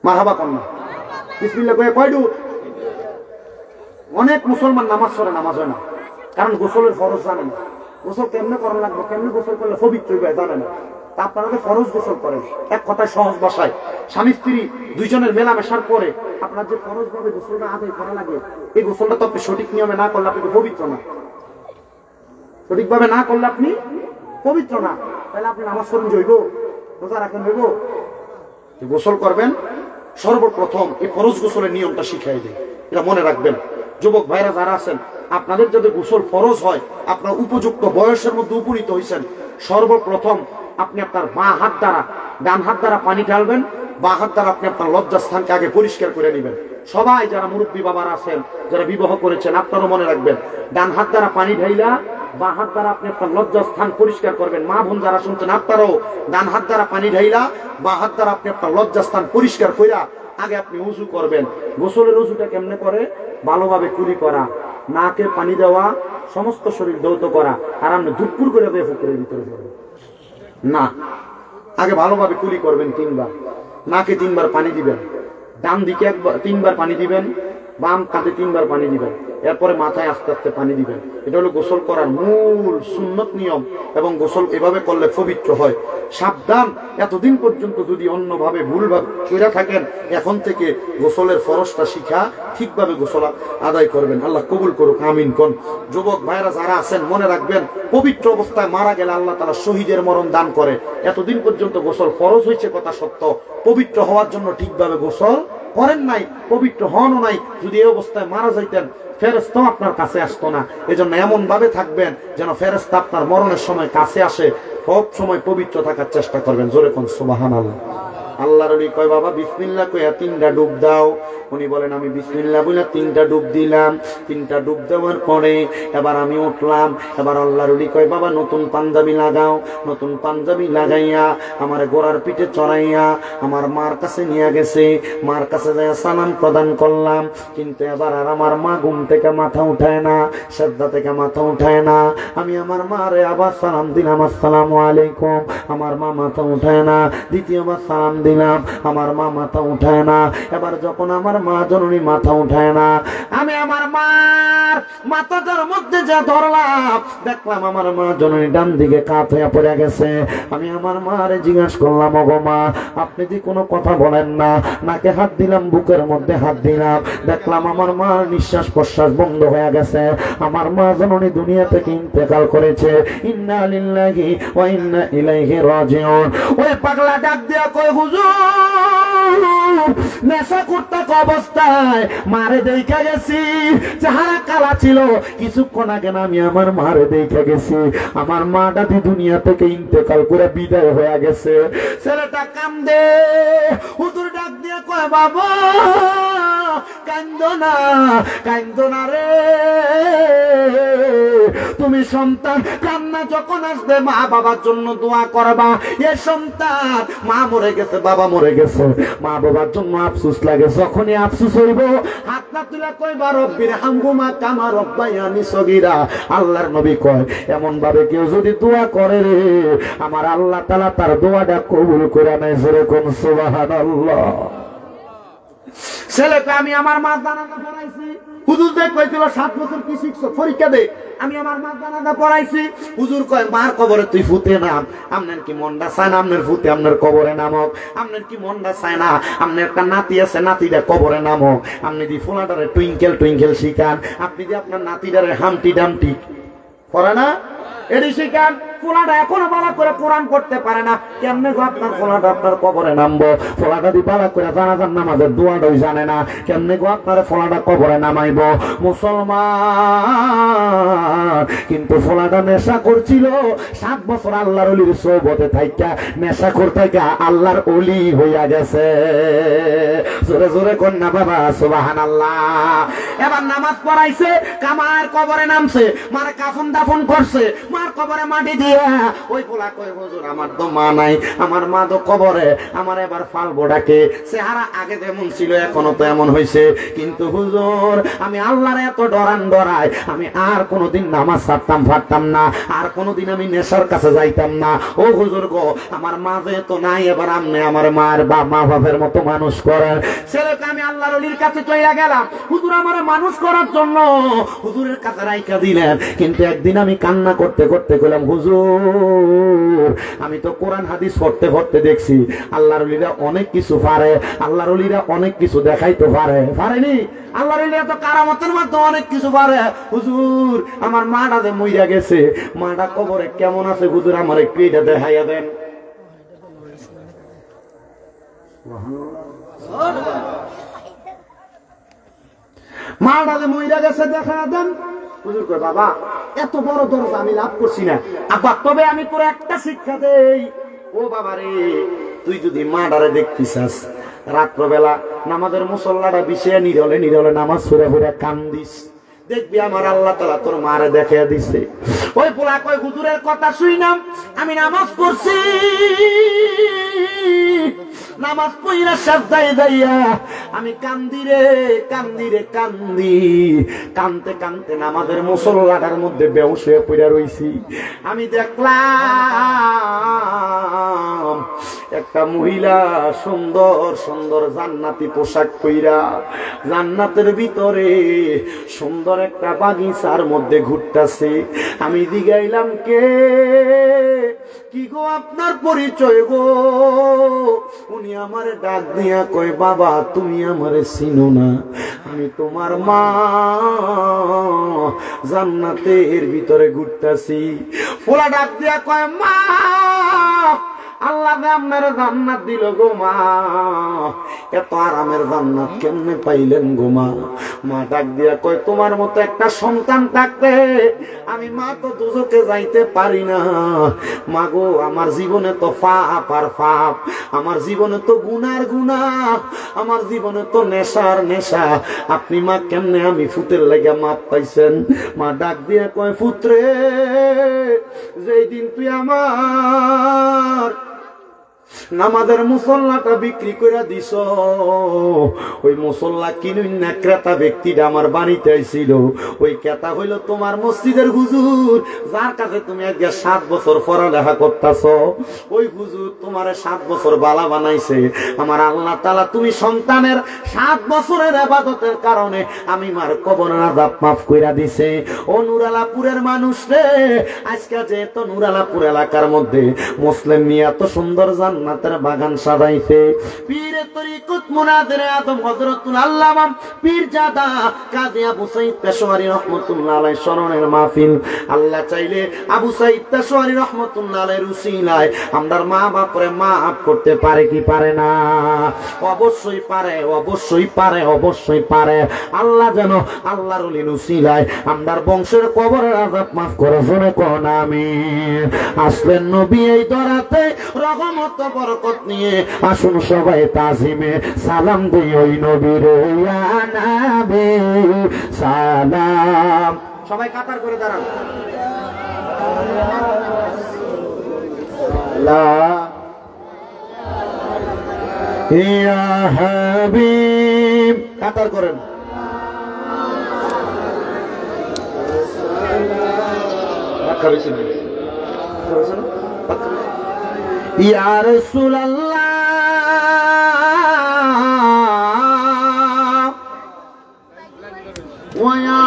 মারহাবা কন্যা। বিসমিল্লাহ করে কয় ডুব? অনেক মুসলমান নামাজ পড়ে, নামাজ হয় না, কারণ গোসলের ফরজ জানে না। গোসল কেমনে করা লাগবে, কেমনে গোসল করলে পবিত্র হইবে জানে না। তা আপনারা ফরজ গোসল করেন, এক কথায় সহজ ভাষায় স্বামী স্ত্রী দুইজনের মেলামেশার পরে আপনার যে ফরজ ভাবে গোসলটা আদায় করা লাগে, এই গোসলটা তো আপনি সঠিক নিয়মে না করলে আপনি পবিত্র না। সঠিকভাবে না করলে আপনি পবিত্র না। তাহলে আপনি নামাজ পড়েন জৈব, রোজা রাখেন জৈব, গোসল করবেন। সর্বপ্রথম এই ফরজ গোসলের নিয়মটা শিখাই দেয়, এটা মনে রাখবেন। যুবক ভাইরা যারা আছেন, আপনাদের যদি গোসল ফরজ হয়, আপনার উপযুক্ত বয়সের মধ্যে উপনীত হয়েছেন, সর্বপ্রথম আপনি আপনার বাঁ হাত দ্বারা, ডান হাত দ্বারা পানি ঢালবেন, বাঁ হাত দ্বারা আপনি আপনার লজ্জাস্থানকে আগে পরিষ্কার করে নেবেন। সবাই যারা মুরব্বী বাবারা আছেন, যারা বিবাহ করেছেন, আপনারও মনে রাখবেন, ডান হাত দ্বারা পানি ঢাইলা বাঁ হাত দ্বারা আপনি আপনার লজ্জাস্থান পরিষ্কার করবেন। মা বোন যারা শুনছেন, আপনারও ডান হাত দ্বারা পানি ঢাইলা বাঁ হাত দ্বারা আপনি আপনার লজ্জাস্থান পরিষ্কার কইরা আগে আপনি উজু করবেন। গোসলের উজুটা কেমনে করে? ভালোভাবে কুলি করা, নাকে পানি দেওয়া, সমস্ত শরীর ধৌত করা, আর আপনি দুপুর করে দিয়ে পুকুরের ভিতরে পড়বেন না। আগে ভালোভাবে কুলি করবেন 3 বার, নাকে 3 বার পানি দিবেন, ডান দিকে 3 বার পানি দিবেন, বাম কাঁধে 3 বার পানি দিবেন, এরপরে মাথায় আস্তে আস্তে পানি দিবেন। এটা হলো গোসল করার মূল সুন্নত নিয়ম, এবং গোসল এভাবে করলে পবিত্র হয়। সাবধান, এতদিন পর্যন্ত যদি অন্যভাবে ভুলভাবে করে থাকেন, এখন থেকে গোসলের ফরজটা শিখা ঠিকভাবে গোসল আদায় করবেন। আল্লাহ কবুল করুক, আমিন কোন। যুবক ভাইরা যারা আছেন, মনে রাখবেন, পবিত্র অবস্থায় মারা গেলে আল্লাহ তাআলা শহীদের মরণ দান করে। এতদিন পর্যন্ত গোসল ফরজ হয়েছে কথা সত্য, পবিত্র হওয়ার জন্য ঠিকভাবে গোসল করেন নাই, পবিত্র হনও নাই। যদি এই অবস্থায় মারা যাইতেন, ফেরেশতা আপনার কাছে আসতো না। এজন্য এমন ভাবে থাকবেন যেন ফেরেশতা আপনার মরণের সময় কাছে আসে। সব সময় পবিত্র থাকার চেষ্টা করবেন। জোরে কোন সুবহানাল্লাহ। আল্লাহর ওলি কয় বাবা বিসমিল্লাহ কইয়া 3টা ডুব দাও। উনি বলেন আমি বিসমিল্লাহ বলে 3টা ডুব দিলাম। 3টা ডুব দেওয়ার পরে এবার আমি উঠলাম। এবার আল্লাহর ওলি কয় বাবা নতুন পাঞ্জাবি লাগাও। নতুন পাঞ্জাবি লাগাইয়া আমার গোড়ার পিঠে চড়াইয়া আমার মার কাছে নিয়ে গেছে। মার কাছে যায় সালাম প্রদান করলাম, কিন্তু এবার আর আমার মা ঘুম থেকে মাথা উঠায় না, সেজদা থেকে মাথা উঠায় না। আমি আমার মারে আবার সালাম দিলাম, আসসালামু আলাইকুম। আমার মা মাথা উঠায় না। দ্বিতীয়বার সালাম দিলাম, আমার মা মাথা উঠায় না। এবার যখন আমার মা জননী মাথা উঠায় না, আমি আমার মার মাথাটার মধ্যে যা ধরলাম, দেখলাম আমার মা জননী ডান দিকে কাত হয়ে পড়ে গেছে। আমি আমার মারে জিজ্ঞাসা করলাম, ওগো মা, আপনি যে কোনো কথা বলেন না। নাকে হাত দিলাম, বুকের মধ্যে হাত দিলাম, দেখলাম আমার মার নিঃশ্বাস প্রশ্বাস বন্ধ হয়ে গেছে। আমার মা জননী দুনিয়া থেকে ইন্তেকাল করেছে। ইন্না লিল্লাহি ওয়া ইন্না ইলাইহি রাজিউন। ওই পাগলা ডাক দিয়া কয়, হুজুর নেশা করতে অবস্থায় মারে দেখা গেছি, চেহারা কালা ছিল। কিছুক্ষণ আগে আমি আমার মারে দেখা গেছি। আমার মাটা দুনিয়া থেকে ইন্তেকাল করে বিদায় হয়ে গেছে। ছেলেটা কান্দে। হুজুর ডাক দিয়ে কয়, বাবা কান্দো না, কান্দো না রে। তুমি সন্তান কান্না যখন আসবে মা বাবার জন্য দোয়া করবা। এ সন্তান মা মরে গেছে, বাবা মরে গেছে, মা বাবার জন্য আফসোস লাগে। যখনই আফসোস হইব, হাত না তুলে কইবা রব্বির হামহুমা কামা রব্বায়ানি সগীরা। আল্লাহর নবী কয়, এমন ভাবে কেউ যদি দোয়া করে রে, আমার আল্লাহ তাআলা তার দোয়াটা কবুল করে নেয়। জোরে কোন সুবহানাল্লাহ। ছেলেকে আমি আমার মা জানাজা পড়াইছি। হুজুর দেখ কইছিল 7 বছর কি শিখছো, পরীক্ষা দে। আমি আমার মা জানাজা পড়াইছি। হুজুর কয় মার কবরে তুই ফুতে নাম। আপনার কি মনটা চায় না আপনার ফুতে আপনার কবরে নামক? আপনার কি মনটা চায় না আপনার একটা নাতি আছে নাতিটা কবরে নামক? আপনি দি ফোলাটারে টুইঙ্কেল টুইঙ্কেল শিখান, আপনি যে আপনার নাতিটারে হামটি ডামটি করে না এটি শিখান। ফোলাটা এখনো বালা করে কোরআন করতে পারে না, কেমনে গো আপনার ফোলাটা আপনার কবরে নামবো? ফোলাটা দি বালা করে জানাজার নামাজের দোয়াটাই জানে না, কেমনে গো আপনার ফোলাটা কবরে নামাইব? মুসলমান কিন্তু ফোলাটা নেশা করছিল 7 বছর আল্লাহর ওলির সোহবতে থাইকা, নেশা করতে গা আল্লাহর ওলি হইয়া গেছে। জোরে জোরে কন্যা বাবা সুবহানাল্লাহ। এবার নামাজ পড়াইছে, কামার কবরে নামছে, মার কাফন দাফন করছে, মার কবরে মাটি দিয়া। ওই পোলা কয় হুজুর আমার তো মা নাই, আমার মা তো কবরে, আমার এবার ফালবো ডাকে। চেহারা আগে যেমন ছিল এখনো তো এমন হয়েছে, কিন্তু হুজুর আমি আল্লাহর এত ডরান ডরাই, আমি আর কোনোদিন নামাজ ছাড়তাম ফাড়তাম না, আর কোনোদিন আমি নেশার কাছে যাইতাম না। ও হুজুর গো আমার মা যে তো নাই, এবার আমনে আমার মার বা মা বাপের মতো মানুষ করেন। ছেলেকে আমি আল্লাহর ওলির কাছে চলে গেলাম, হুজুর আমার মানুষ করার জন্য হুজুরের কাছে রাইখা দিলেন। কিন্তু একদিন আমি কান্না করতে করতে গেলাম, হুজুর আমি তো কোরআন হাদিস পড়তে পড়তে দেখছি আল্লাহর ওলিরা অনেক কিছু পারে, আল্লাহর ওলিরা অনেক কিছু দেখাইতে পারে, পারেনি? আল্লাহর ওলিরা তো কারামতের মাধ্যমে অনেক কিছু পারে। হুজুর আমার মাটা যে মইরা গেছে, মাটা কবরে কেমন আছে হুজুর আমার একটু এটা দেখাইয়া দেন। মাটা যে মইরা গেছে দেখাইয়া দেন। হুজুর কয় বাবা এত বড় দরজা আমি লাভ করছি না, আব্বা তবে আমি তোর একটা শিক্ষা দেই। ও বাবা রে, তুই যদি মাডারে দেখতিস রাত্রবেলা নামাজের মুসল্লাটা বিছিয়ে নিরলে নিরলে নামাজ পড়ে পড়ে কান্দিস, দেখবি আমার আল্লাহ তাআলা তোর মারে দেখাইয়া দিছে। ওই পোলা কয় হুজুরের কথা শুইনাম, আমি নামাজ পড়ছি, নামাজ পড়িরা সাজদায় যাইয়া আমি কান্দি রে কান্দি রে কান্দি, কানতে কানতে নামাজের মুসল্লাটার মধ্যে বেহুশ হয়ে পড়ে রইছি। আমি দেখলাম একটা মহিলা সুন্দর সুন্দর জান্নাতি পোশাক পইরা জান্নাতের ভিতরে সুন্দর একটা বাগিচার মধ্যে ঘুরতাছে। আমি জিগাইলাম কে, কি গো আপনার পরিচয় গো? উনি আমারে ডাক দিয়া কয় বাবা তুমি আমারে চিনো না, আমি তোমার মা, জান্নাতের ভিতরে ঘুরতাছি। পোলা ডাক দিয়া কয় মা আল্লাহ আপনার জান্নাত দিল গো মা, এত আরামের জান্নাত কেমনে পাইলেন গো মা? মা ডাক দিয়া কয় তোমার মতো একটা সন্তান থাকতে আমি মা তো দুজকে যাইতে পারি না। মা গো আমার জীবনে তো পাপ আর পাপ, আমার জীবনে তো গুনার গুনাহ, আমার জীবনে তো নেশার নেশা, আপনি মা কেমনে আমি ফুতের লাগা মাপ পাইছেন? মা ডাক দিয়া কয় পুত্রে যেই দিন তুই আমার নামাজের মুসল্লাটা বিক্রি করে দিস, ওই মুসল্লা কিনুন না ক্রেতা ব্যক্তিটা আমার বাড়িতে আইছিল, ওই ক্রেতা হইল তোমার মসজিদের হুজুর, যার কাছে তুমি আজকে 7 বছর পড়ালেখা করতেছ। ওই হুজুর তোমার 7 বছর বালা বানাইছে। আমার আল্লাহ তাআলা তুমি সন্তানের 7 বছরের ইবাদতের কারণে আমি মার কবরের আযাব মাফ কইরা দিছে। ও নুরালাপুরের মানুষ রে, আজকে যেহেতু নুরালাপুর এলাকার মধ্যে মুসলিম মিয়া এত সুন্দর জান্নাতের বাগান সাজাইছে, পীর তরিকত মুনাদের আদম হযরতুল আল্লামা পীরজাদা কাজী আবু সাঈদ পেশোয়ারী রাহমাতুল্লাহ আলাইহি স্মরণের মাহফিল। আল্লাহ চাইলে আবু সাঈদ পেশোয়ারী রাহমাতুল্লাহ আলাইহির উসিলায় আমরার মা বাপরে মাফ করতে পারে কি পারে না? অবশ্যই পারে, অবশ্যই পারে, অবশ্যই পারে। আল্লাহ যেন আল্লাহর ওলির উসিলায় আমরার বংশের কবরের আযাব মাফ করে, শুনে কোন আমিন। আসলেন নবী এই দরাতে রহমত বরকত নিয়ে, আসুন সবাই তাজিমে সালাম দেই ওই নবীর, ইয়া নবী সালাম। সবাই কাতার করে দাঁড়ান। ইয়া হাবিব, কাতার করেন। ইয়া রাসূলুল্লাহ ওয়া ইয়া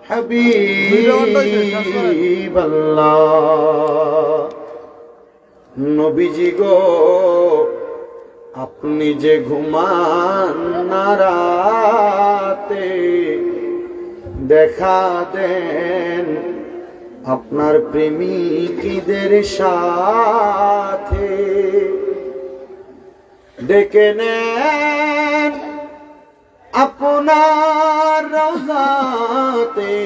হাবিবাল্লাহ। নবীজি গো আপনি যে ঘুমান না রাতে, দেখা দেন আপনার প্রেমিকদের সাথে, ডেকে নেন আপনার রওজাতে,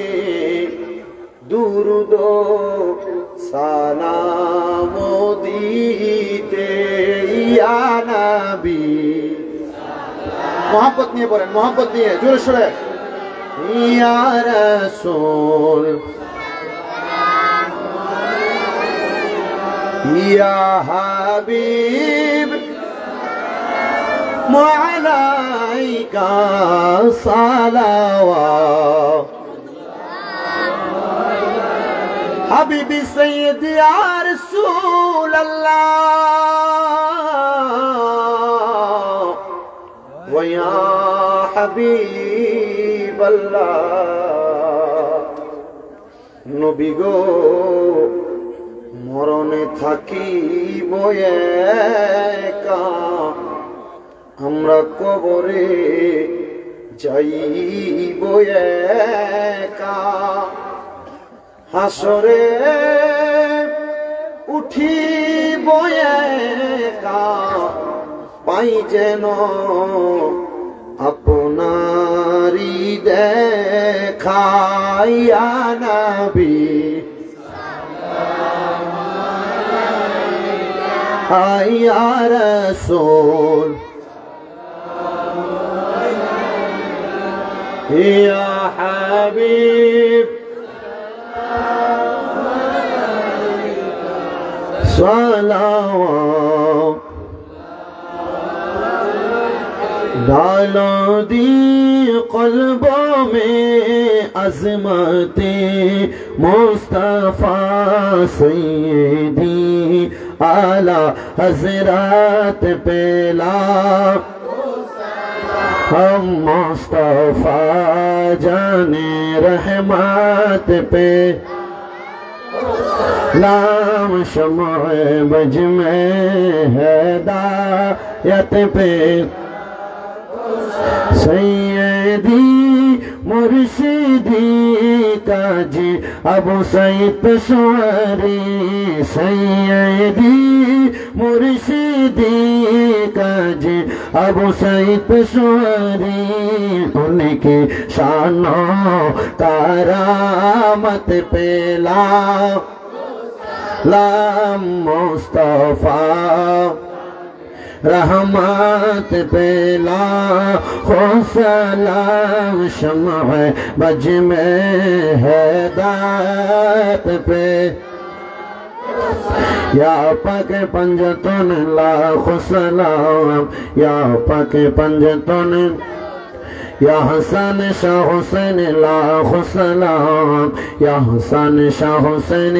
দুরুদ সালাম দিতে ইয়া নবী। মোহাব্বত নিয়ে পড়েন, মোহাব্বত নিয়ে জোরে সোরে। ইয়া রাসূল ইয়া হাবিব আলাইকা সালাওয়াত, হাবিবি সাইয়্যিদি ইয়া রাসূলাল্লাহ ওয়া ইয়া হাবিবাল্লাহ। নবী গো মরণে থাকিব একা, আমরা কবরে যাইব একা, হাসরে উঠিব একা, পাই যেন আপনারি দেখা ইয়া নবী। ইয়া রাসূল ইয়া হাবিব সালাওয়াত, डालो दी क़ल्बों में अज़मते मुस्तफ़ा सैयदी आला हज़रत पेला, हम मुस्तफ़ा जाने रहमत पे, लाम शम्अ बज में हिदायत पे, सैयदी मुर्शिदी काजी अबू सईद पेशवारी, सैयदी मुर्शिदी काजी अबू सईद पेशवारी, उनकी शानों करामत पे लाम मुस्तफा रहमत पेला हो सलाम, शम्अ बज में हिदायत पे, या पाक पंजतन लाखो सलाम, या पाक पंजतन या हसन शाह हुसैन लाखो सलाम, या हसन शाह हुसैन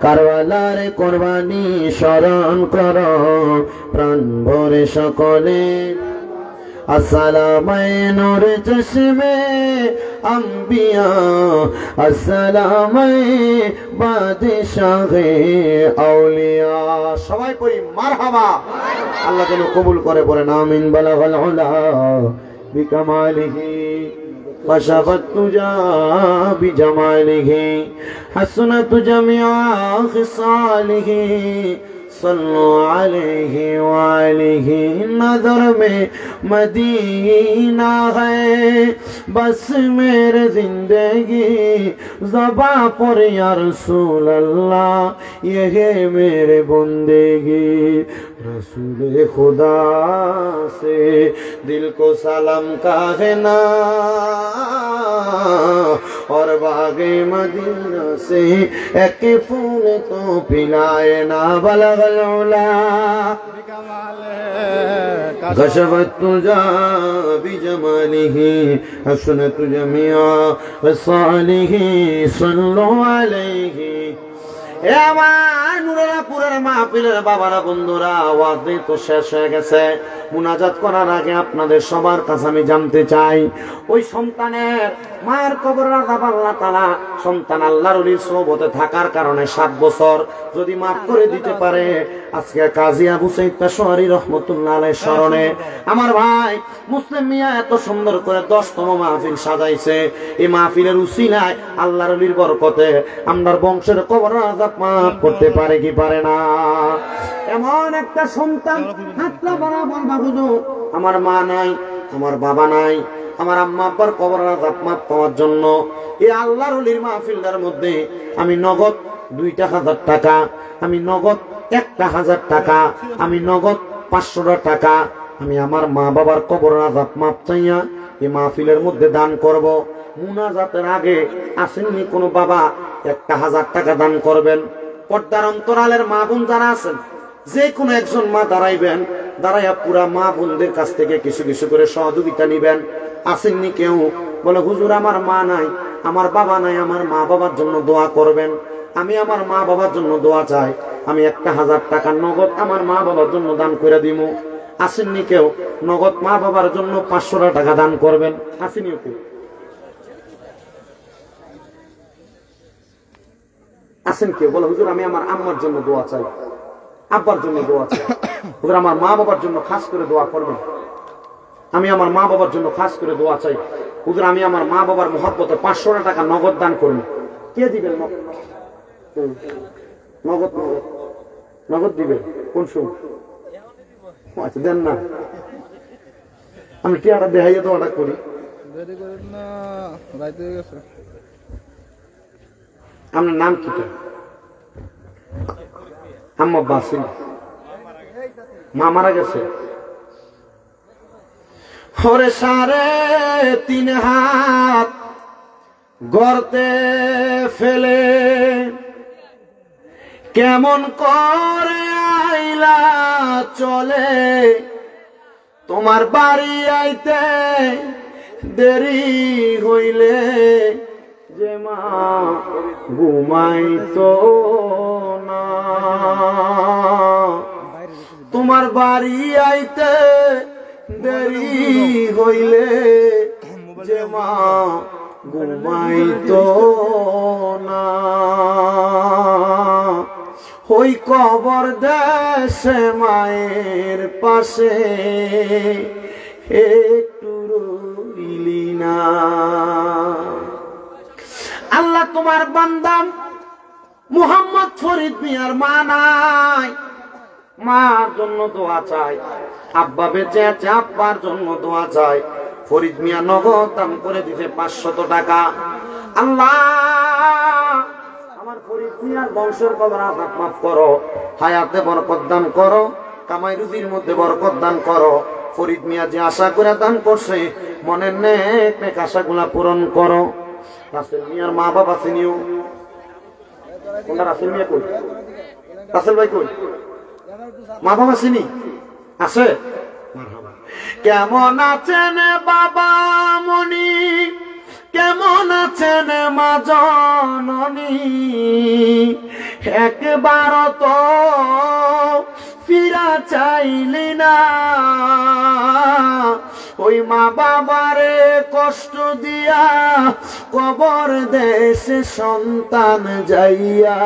কারবালার কোরবানি স্মরণ করো প্রাণ ভরে সকলে। আসসালামাই নূর চশমে আম্বিয়া, আসসালামাই বাদশাহে আউলিয়া। সবাই পড়ি মারহাবা, আল্লাহ যেন কবুল করে পড়েন আমিন। বালাগাল উলা বিকামালিহি وشفت تجا بجماله، حسنت جميع خصاله، صلوا عليه وآله। नजर में मदीना है बस मेरे जिंदगी, ज़बा पर या रसूल अल्लाह ये है मेरे बंदेगी। रसूल खुदा से दिल को सलाम कहना, और बागे मदीना से एक फूल तो पिलाए ना। बलगल उला गशबत तुजा बिजमालिही, हसनत जमिया वसालिही, सल्लु अलैहि। এ আমার নুরাপুরের মাহফিলের বাবারা বন্ধুরা, আওয়াজ তো শেষ হয়ে গেছে। মুনাজাত করার আগে আপনাদের সবার কাছে আমি জানতে চাই, ওই সন্তানের মায়ের কবরের আযাব আল্লাহ তাআলা সন্তান আল্লাহর ওলির সোহবতে থাকার কারণে 7 বছর যদি মাফ করে দিতে পারে, আজকে কাজী আবু সাঈদ পেশোয়ারী রাহমাতুল্লাহ আলাইহির স্মরণে আমার ভাই মুসলিম মিয়া এত সুন্দর করে 10তম মাহফিল সাজাইছে। এই মাহফিলের উসিলায় আল্লাহর ওলির বরকতে আমরার বংশের কবরের আযাব মাফ করতে পারে কি পারে না? এমন একটা সন্তান হাতটা বরাবর বাহুজু, আমার মা নাই, আমার বাবা নাই, আমার আম্মা আব্বার কবরের আযাব মাফ পাওয়ার জন্য এই আল্লাহর ওলির মাহফিলটার মধ্যে আমি নগদ 2,000 টাকা, আমি নগদ 1,000 টাকা, আমি নগদ 500 টাকা আমি আমার মা বাবার কবরের আযাব মাফ চাইয়া এই মাহফিলের মধ্যে দান করব। মুনাজাতের আগে আসেননি কোনো বাবা 1,000 টাকা দান করবেন। পর্দার অন্তরালের মা বোন যারা আছেন, যে কোনো একজন মা দাঁড়াইবেন, দাঁড়াইয়া পুরা মা বোনদের কাছ থেকে কিছু কিছু করে সহযোগিতা নিবেন। আসেননি কেউ বলে হুজুর আমার মা নাই, আমার বাবা নাই, আমার মা বাবার জন্য দোয়া করবেন। আমি আমার মা বাবার জন্য দোয়া চাই, আমি 1,000 টাকা নগদ আমার মা বাবার জন্য দান করে দিব। আসেননি কেউ নগদ মা বাবার জন্য 500 টাকা দান করবেন? আসেনি কেউ? আসেন কেউ বলে হুজুর আমি আমার আম্মার জন্য দোয়া চাই, আব্বার জন্য দোয়া চাই, হুজুর আমার মা বাবার জন্য খাস করে দোয়া করবেন। আমি আমার মা বাবার জন্য খাস করে দোয়া চাই, হুজুর আমি আমার মা বাবার মহব্বতে 500 টাকা নগদ দান করুন। কে দিবেন? নগদ নগদ দিবেন? কোন সময়? আচ্ছা দেন না, আমি টিয়াটা দেখাইয়া দোয়াটা করি। আপনার নাম কি? আম্মা বাসিন, মা মারা গেছে। ওরে 3.5 হাত গর্তে ফেলে কেমন করে আইলা চলে, তোমার বাড়ি আইতে দেরি হইলে যে মা ঘুমাইতো না, তোমার বাড়ি আইতে দেরি হইলে যে মা ঘুমাইতো না, ওই কবর দেশে মায়ের পাশে একটু রইলি না। আল্লাহ তোমার বান্দা মুহাম্মদ ফরিদ মিয়ার মা নাই, মার জন্য দোয়া চাই। আব্বা বেঁচে আছে, আব্বার জন্য দোয়া চাই। ফরিদ মিয়া নগদ দান করে দিতে 500 টাকা। আল্লাহ আমার ফরিদ মিয়ার বংশের কবর আযাব মাফ করো, হায়াতে বরকত দান করো, কামাই রুজির মধ্যে বরকত দান করো। ফরিদ মিয়া যে আশা করে দান করছে, মনের নেক আশাগুলা পূরণ করো। রাসেল মিয়ার মা বাবা চিনিও? কোনটা রাসেল মিয়া কই? রাসেল ভাই কই? মা বাবা চিনি আছে? কেমন আছেন বাবা মনি, কেমন আছেন মা জননী, একবার তো ফিরা চাইলি না, ওই মা বাবারে কষ্ট দিয়া কবর দেশে সন্তান যাইয়া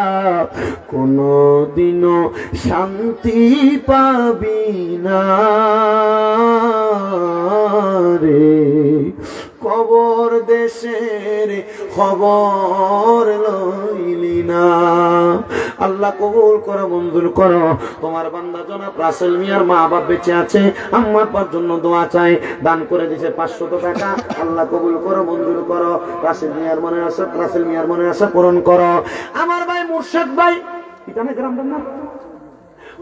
কোনদিনও শান্তি পাবি না রে, কবর দেশের খবর লইলি না। আল্লাহ কবুল করো, মঞ্জুর করো। তোমার বান্দা জনাব রাসেল মিয়ার মা বাবা বেঁচে আছে, আম্মার পার জন্য দোয়া চাই, দান করে দিছে 500 টাকা। আল্লাহ কবুল করো, মঞ্জুর করো। রাসেল মিয়ার মনে আশা পূরণ করো। আমার ভাই মুর্শেদ ভাই, এটা না গ্রামটার নাম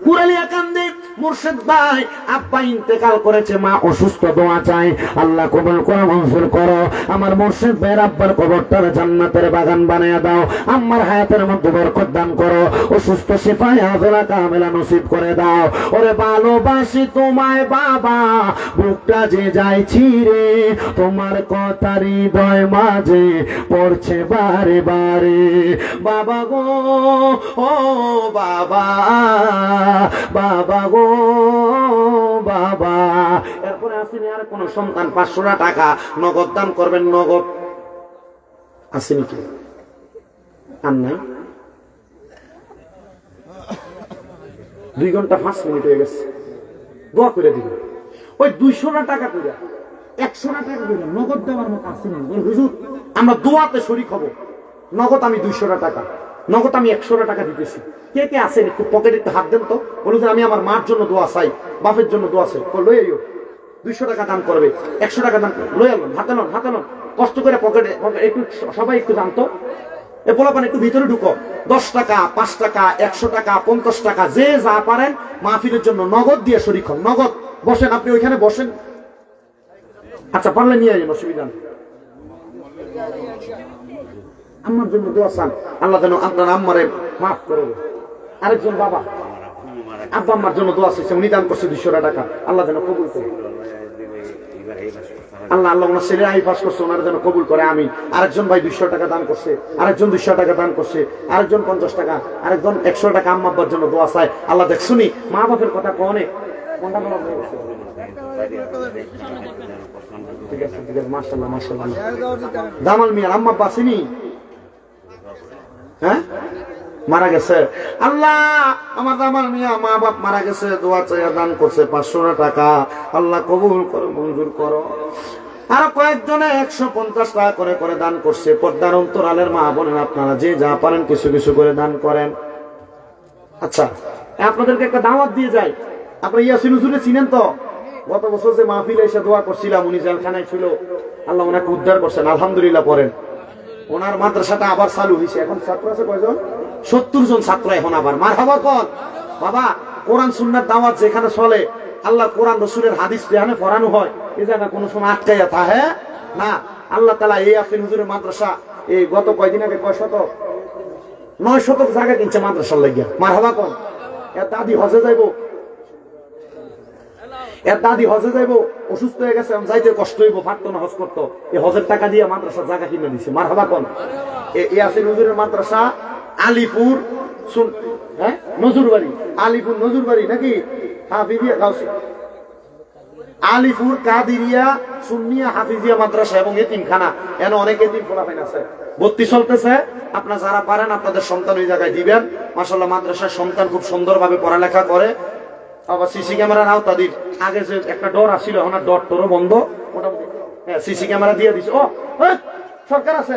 পুরালিয়া কান্দে, মুর্শেদ ভাই আব্বা ইন্তেকাল করেছে, মা অসুস্থ, দোয়া চাই। আল্লাহ কবুল করো, মঞ্জুর করো। আমার মুর্শেদ ভাইয়ের আব্বার কবরটার জান্নাতের বাগান বানায়া দাও, আম্মার হায়াতের মধ্যে বরকত দান করো, অসুস্থ শিফায়ে আযলা কামেলা নসিব করে দাও। ওরে ভালোবাসি তোমায় বাবা, বুকটা যে যাইছি রে, তোমার কথা হৃদয় মাঝে পড়ছে বারে বারে। বাবা গো, ও বাবা, বাবা গো বাবা। এরপরে আসেনি আর কোন সন্তান 500 টাকা নগদ দান করবেন, নগদ আছে নাকি? আর নাই। 2 ঘন্টা 5 মিনিট হয়ে গেছে। দোয়া করে দিবেন। ওই 200 টাকা করে 100 টাকা করে নগদ দেওয়ার মতো আছে না? হুজুর আমরা দোয়াতে শরীক হব, নগদ আমি 200 টাকা, নগদ আমি 100 টাকা দিতেছি। কে কে আছেন একটু পকেটে একটু হাত দেন তো। বলুন যে আমি আমার মার জন্য দোয়া চাই, বাপের জন্য দোয়া চাই। লই আইও, 200 টাকা দান করবে, 100 টাকা দান লই আলুন, হাতে লন, হাতে লন, কষ্ট করে পকেটে একটু সবাই একটু জানতো। এ পোলাপান একটু ভিতরে ঢুকো। 10 টাকা, 5 টাকা, 100 টাকা, 50 টাকা, যে যা পারেন মাহফিলের জন্য নগদ দিয়ে শরীক হন। নগদ বসেন, আপনি ওইখানে বসেন। আচ্ছা পারলে নিয়ে আসেন, অসুবিধা নেই। আমার জন্য দোয়া চান, আল্লাহ যেন আপনার আম্মারে মাফ করে। আরেকজন বাবা আব্বা আম্মার জন্য দোয়া চাইছে, উনি দান করছে 200 টাকা, আল্লাহ যেন কবুল করে। আল্লাহ ওনার ছেলে আই পাস করছে, ওনার যেন কবুল করে। আমি আরেকজন ভাই 200 টাকা দান করছে, আরেকজন 200 টাকা দান করছে, আরেকজন 50 টাকা, আরেকজন 100 টাকা আম্মা আব্বার জন্য দোয়া চায়। আল্লাহ দেখ শুনি মা বাপের কথা কনে ঠিক আছে, ঠিক আছে, মাশাআল্লাহ মাশাআল্লাহ। জামাল মিয়া আম্মা আব্বা আসেনি? হ্যাঁ মারা গেছে। আল্লাহ আমার জামাল মিয়া মা বাপ মারা গেছে, দোয়া চাইয়া দান করছে 500 টাকা, আল্লাহ কবুল করো, মঞ্জুর করো। আর কয়েকজনে 150 টাকা করে করে দান করছে। পর্দার অন্তরালের মা বোনেন আপনারা যে যা পারেন কিছু কিছু করে দান করেন। আচ্ছা আপনাদেরকে একটা দাওয়াত দিয়ে যাই। আপনারা ইয়াসিন হুজুরে চিনেন তো? গত বছর যে মাহফিলে এসে দোয়া করছিলাম, উনি জেলখানায় ছিল, আল্লাহ ওনাকে উদ্ধার করছেন, আলহামদুলিল্লাহ পড়েন। ওনার মাদ্রাসাটা আবার চালু হয়েছে। এখন ছাত্র আছে কয়জন? 70 জন ছাত্র এখন আবার। মারহাবা কর বাবা। কোরআন সুন্নাহর দাওয়াত যেখানে চলে, আল্লাহ কোরআন রসুলের হাদিস যেখানে পড়ানো হয়, এই জায়গা কোনো সময় আটকাইয়া থাকে না। আল্লাহ তাআলা এই ইয়াসিন হুজুরের মাদ্রাসা এই গত কয়দিন আগে 9 শতক জায়গা কিনছে মাদ্রাসার লাগিয়া। মারহাবা কর। এর দাদি হজে যাইবো, এর দাদি হজে যাইবো, অসুস্থ হয়ে গেছে, যাইতে কষ্ট হইব, পারতো না হজ করতো, এই হজের টাকা দিয়ে মাদ্রাসার জায়গা কিনে দিচ্ছে। মারহাবা কর। ইয়াসিন হুজুরের মাদ্রাসা আলিপুর হ্যাঁ নজরবাড়ি, আলিপুর নজরবাড়ি নাকি হাফিজিয়া গাউসিয়া, আলিপুর কাদিরিয়া সুন্নিয়া হাফিজিয়া মাদ্রাসা এবং এতিমখানা। এনে অনেক এতিম ফলাফাইন আছে, ভর্তি চলতেছে। আপনারা যারা পারেন আপনাদের সন্তান ওই জায়গায় দিবেন। মাশাআল্লাহ মাদ্রাসার সন্তান খুব সুন্দরভাবে পড়ালেখা করে। আবার সিসি ক্যামেরার আওতাধীন। আগে যে একটা ডর আসছিল, এখন আর ডর টরও বন্ধ মোটামুটি। হ্যাঁ সিসি ক্যামেরা দিয়ে দিছে। ও সরকার আছে,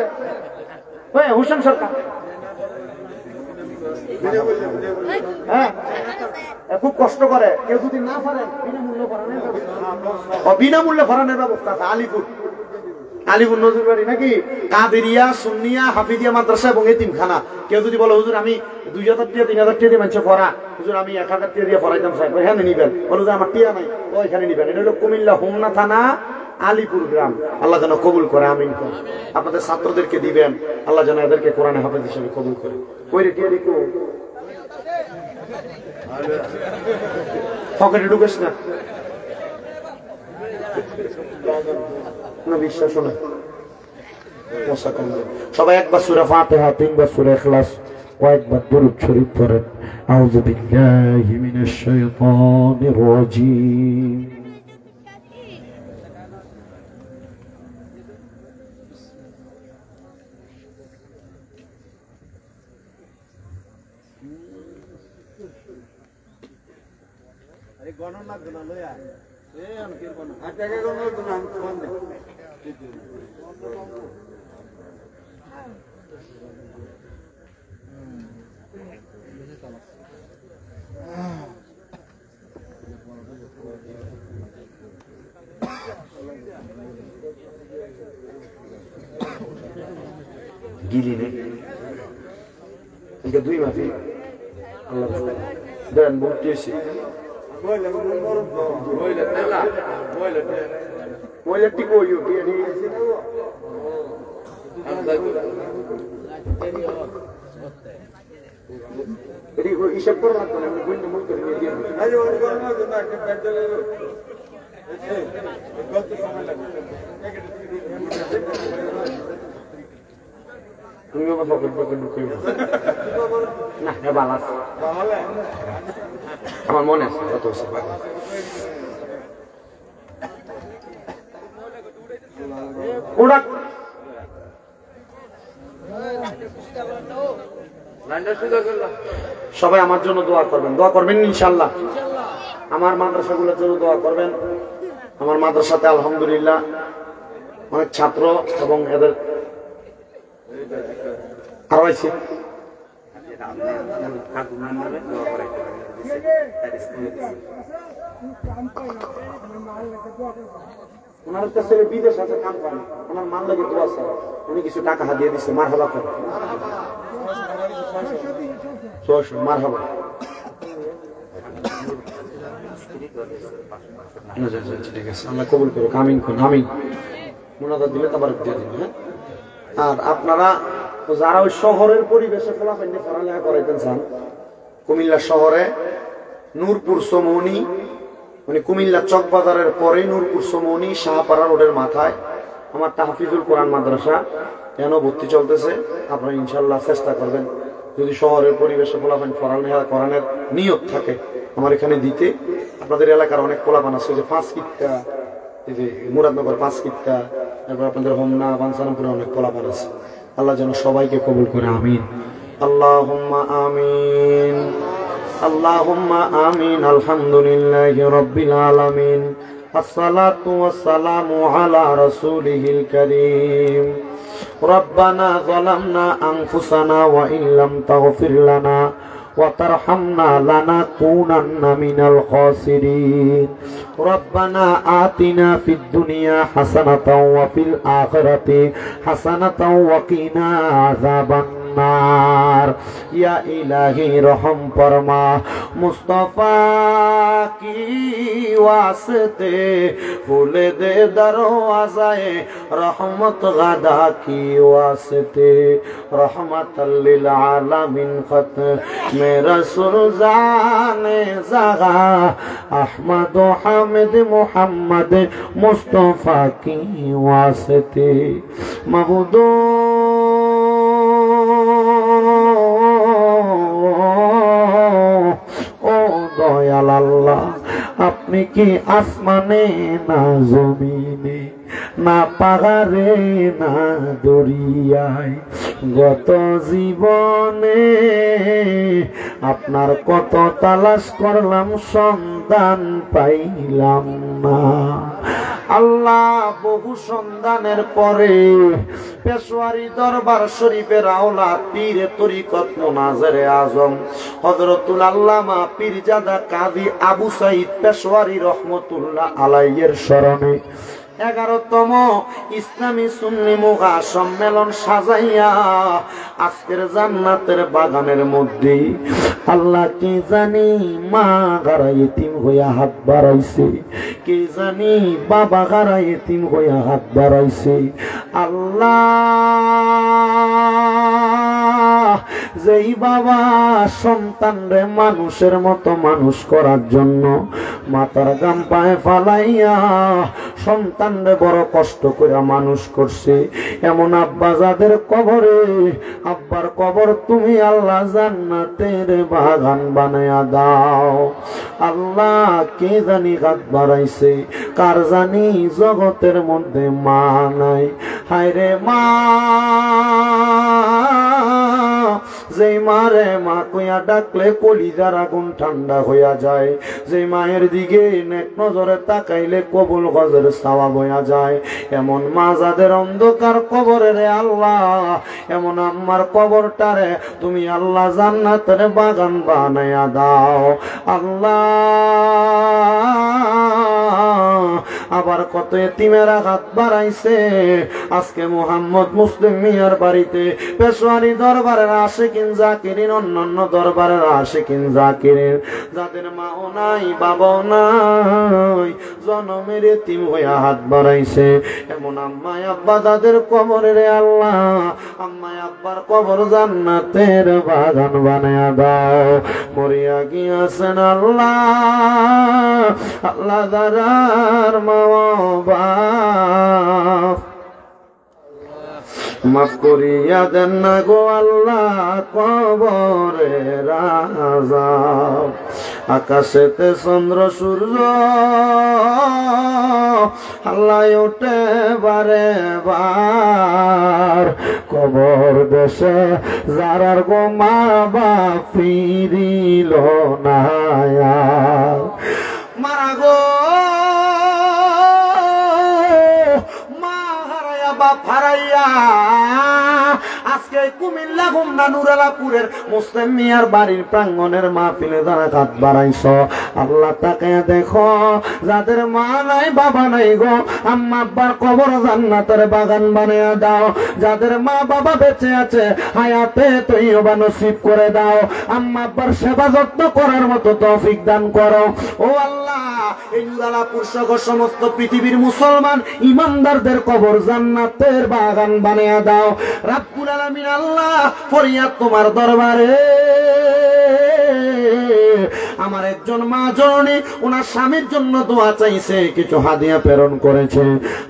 হোসেন সরকার। হ্যাঁ খুব কষ্ট করে। কেউ যদি না পারেন বিনামূল্যে ফরানের ব্যবস্থা আছে। আলিপুর নজরবাড়ি নাকি কাদেরিয়া সুন্নিয়া হাফিজিয়া মাদ্রাসা এবং এতিমখানা। কেউ যদি বলে হুজুর আমি 2000 টাকা 3000 টাকা দিয়ে মানুষ পড়া, হুজুর আমি 1000 টাকা দিয়ে পড়াইতাম চাই, হ্যাঁ নিবেন। বলো যে আমার টিয়া নাই, ওইখানে নিবেন। এটা হলো কুমিল্লা হোমনা থানা আলিপুর গ্রাম। আল্লাহ যেন কবুল করে, আমিন। আপনাদের ছাত্রদেরকে দিবেন, আল্লাহ যেন এদেরকে কোরআনে হাফেজ হিসেবে কবুল করে। ওই রে টিয়া দেখো পকেটে ঢুকেছ না, বিশ্বাস নয়। সবাই একবার সূরা ফাতিহা, 3বার সূরা ইখলাস, কয়েকবার দুরূদ শরীফ পড়েন। আউযু বিল্লাহি মিনাশ শাইতানির রাজীম। গণনা গুণা লয়া এ আনকির গণনা আর টাকা গণনা গুণা আমি ফোন দে গিলি নে এটা 2 মাফি আল্লাহ দেন বলতেছি হিসাব করে আমার মনে আছে কত ওরা সবাই আমার জন্য দোয়া করবেন ইনশাআল্লাহ। আমার মাদ্রাসাগুলোর জন্য দোয়া করবেন। আমার মাদ্রাসাতে আলহামদুলিল্লাহ অনেক ছাত্র এবং এদের আরো আছে ওনার কাছে বিদেশ আছে কাম করে ওনার মান লাগে দোয়া স্যার উনি কিছু টাকা হাতিয়ে দিচ্ছে মারহাবা করে মারহাবা ঠিক আছে আল্লাহ কবুল করুক আমিন আমিন মুনাজাত দিলে তারপর দিয়ে দিন। হ্যাঁ আর আপনারা যারা ওই শহরের পরিবেশে ফলাফল পড়ালেখা করাইতেন চান কুমিল্লা শহরে নূরপুর সমনি মানে কুমিল্লা চক বাজারের পরে নূরপুর সমনি শাহপাড়া রোডের মাথায় আমার তাহফিজুল কোরআন মাদ্রাসা কেন ভর্তি চলতেছে। আপনারা ইনশাল্লাহ চেষ্টা করবেন যদি শহরের পরিবেশে ফলাফল পড়ালেখা করানোর নিয়ত থাকে আমার এখানে দিতে। আপনাদের এলাকার অনেক পোলাপান আছে যে 5 কিটকা এই যে মুরাদনগর 5 কিটকা তারপর আপনাদের হোমনা বানসারামপুরে অনেক পোলাপান আছে। আল্লাহ যেন সবাইকে কবুল করে আমিন আল্লাহুম্মা আমিন আল্লাহুম্মা আমিন আলহামদুলিল্লাহি রাব্বিল আলামিন আসসালাতু ওয়াসসালামু আলা রাসূলিহিল কারীম রব্বানা যালামনা আনফুসানা ওয়া ইল্লাম তাগফির লানা وترحمنا لنكونن من الخاسرين ربنا آتنا في الدنيا حسنة وفي الآخرة حسنة وقنا عذاب النار या इलाही रहम फरमा मुस्तफा की वास्ते खुले दे दरवाज़े रहमत गदा की वास्ते रहमतल लिल आलमीन खत में रसूल जाने जगा अहमद हामिद मुहम्मद मुस्तफा की वास्ते मबूदो দয়াল আল্লাহ আপনি কি আসমানে না জমিনে না পাহাড়ে না দরিয়ায় গত জীবনে আপনার কত তালাশ করলাম সন্ধান পাইলাম না। আল্লাহ বহু সন্ধানের পরে পেশওয়ারি দরবার শরীফের আওলা পীরে তরিকত মুনাজিরে আজম হযরতুল আল্লামা পীরজাদা কাজী আবু সাঈদ পেশওয়ারি রহমতুল্লাহ আলাইহির স্মরণে 11তম ইসলামী সুন্নি মুগা সম্মেলন সাজাইয়া আজকের জান্নাতের বাগানের মধ্যে আল্লাহ কি জানি মা গারা ইতিম হইয়া হাত বাড়াইছে কি জানি বাবা গারা ইতিম হইয়া হাত বাড়াইছে। আল্লাহ যেই বাবা সন্তান রে মানুষের মতো মানুষ করার জন্য মাথার গাম পায়ে ফালাইয়া সন্তান রে বড় কষ্ট করে মানুষ করছে এমন আব্বা যাদের কবরে আব্বার কবর তুমি আল্লাহ জান্নাতের বাগান বানায়া দাও। আল্লাহ কে জানি হাত বাড়াইছে কার জানি জগতের মধ্যে মা নাই হায় রে মা যেই মারে মা কইয়া ডাকলে কলিজার আগুন ঠান্ডা হইয়া যায় যেই মায়ের দিকে নেক নজরে তাকাইলে কবুল গজের সওয়াব হইয়া যায় এমন মা যাদের অন্ধকার কবরে রে আল্লাহ এমন আম্মার কবরটারে তুমি আল্লাহ জান্নাতের বাগান বানায়া দাও। আল্লাহ আবার কত এতিমেরা হাত বাড়াইছে আজকে মোহাম্মদ মুসলিম মিয়ার বাড়িতে পেশওয়ারি দরবারের আশিকিন জাকিরিন অন্যান্য দরবারের আশিকিন জাকিরিন যাদের মাও নাই বাবাও নাই জনমের এতিম হইয়া হাত বাড়াইছে এমন আম্মা আব্বা তাদের কবরে রে আল্লাহ আম্মা আব্বার কবর জান্নাতের বাগান বানায়া দাও। মরিয়া গিয়াছেন আল্লাহ আল্লাহ দারার মা বাপ মাফ করিয়া দেন না গো আল্লাহ কবরের আযাব আকাশেতে চন্দ্র সূর্য আল্লাহ ওঠে বারে বার, কবর দেশে যারার গো মা বাপ ফিরিল না আর। মারা গো মা হারাইয়া বাপ হারাইয়া আজকে কুমিল্লা হোমনা নুরালাপুরের মুসলিম মিয়ার বাড়ির প্রাঙ্গণের মাহফিলে যারা হাত বাড়াইছ, আল্লাহ তাকায়া দেখো যাদের মা নাই বাবা নাই গো, আম্মা আব্বার কবর জান্নাতের বাগান বানিয়ে দাও। যাদের মা বাবা বেঁচে আছে হায়াতে তৈয়বা নসিব করে দাও। আম্মা আব্বার সেবা যত্ন করার মতো তৌফিক দান করো ও আল্লাহ। এই নুরালাপুর সহ সমস্ত পৃথিবীর মুসলমান ইমানদারদের কবর জান্নাতের বাগান বানিয়ে দাও রব্বুল আলামিন। আল্লাহ ফরিয়াদ তোমার দরবারে। আমার একজন মা জননী ওনার স্বামীর জন্য দোয়া চাইছে, কিছু হাদিয়া প্রেরণ করেছে।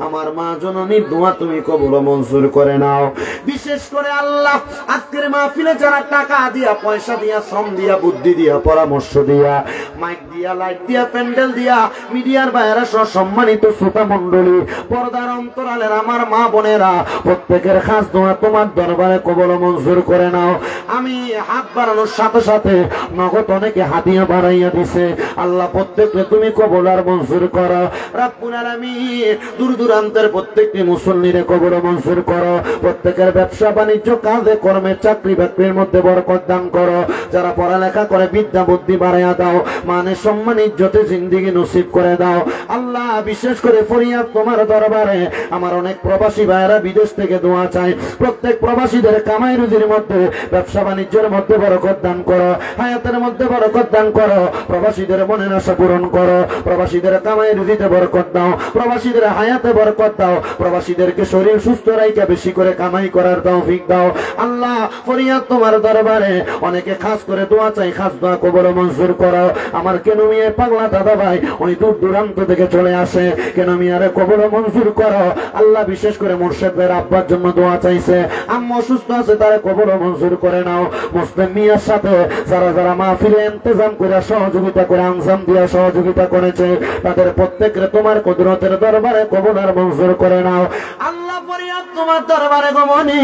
আমার মা জননীর দোয়া তুমি কবুল মঞ্জুর করে নাও। বিশেষ করে আল্লাহ আজকের মাহফিলে যারা টাকা দিয়া, পয়সা দিয়া, শ্রম দিয়া, বুদ্ধি দিয়া, পরামর্শ দিয়া, মাইক দিয়া, লাইট দিয়া, প্যান্ডেল দিয়া, মিডিয়ার বাইরে সহ সম্মানিত শ্রোতা মণ্ডলী, পর্দার অন্তরালের আমার মা বোনেরা, প্রত্যেকের খাস দোয়া তোমার দরবারে কবুল মঞ্জুর করে নাও। আমি হাত বাড়ানোর সাথে সাথে নগদ অনেকে হাদিয়া বাড়াইয়া দিছে। আল্লাহ প্রত্যেককে তুমি কবুল আর মঞ্জুর করো রব্বুল আলামিন। দূর দূরান্তের প্রত্যেকটি মুসল্লিরে কবুল মঞ্জুর করো। প্রত্যেকের ব্যবসা বাণিজ্য, কাজে কর্মে, চাকরি বাকরির মধ্যে বরকত দান করো। যারা পড়ালেখা করে বিদ্যা বুদ্ধি বাড়াইয়া দাও, মানে সম্মান ইজ্জতে জিন্দেগি নসিব করে দাও আল্লাহ। বিশেষ করে ফরিয়াদ তোমার দরবারে আমার অনেক প্রবাসী ভাইয়েরা বিদেশ থেকে দোয়া চায়। প্রত্যেক প্রবাসীদের কামাই রুজির মধ্যে, ব্যবসা বাণিজ্যের মধ্যে বরকত দান করো, হায়াতের মধ্যে বরকত দান করো। প্রবাসীদের মনের আশা পূরণ করো, প্রবাসীদের কামাই রুজিতে বরকত দাও, প্রবাসীদের হায়াতে বরকত দাও, প্রবাসীদেরকে শরীর সুস্থ রাইখা বেশি করে কামাই করার তৌফিক দাও আল্লাহ। ফরিয়াদ তোমার দরবারে অনেকে খাস করে দোয়া চাই, খাস দোয়া কবুল মঞ্জুর করো। আমার কেন মিয়া পাগলা দাদা ভাই ওই দূর দূরান্ত থেকে চলে আসে, কেন মিয়ারে কবুল মঞ্জুর করো আল্লাহ। বিশেষ করে মুর্শেদ ভাইয়ের আব্বার জন্য দোয়া চাইছে, আম্মা অসুস্থ আছে, তারা কবুল মঞ্জুর করে নাও। মুসলিম মিয়ার সাথে যারা যারা মাহফিলে ইন্তজাম করে সহযোগিতা করে, আঞ্জাম দিয়া সহযোগিতা করেছে, তাদের প্রত্যেককে তোমার কুদরতের দরবারে কবুল আর মঞ্জুর করে নাও আল্লাহ। ফরিয়াদ তোমার দরবারে গমনি।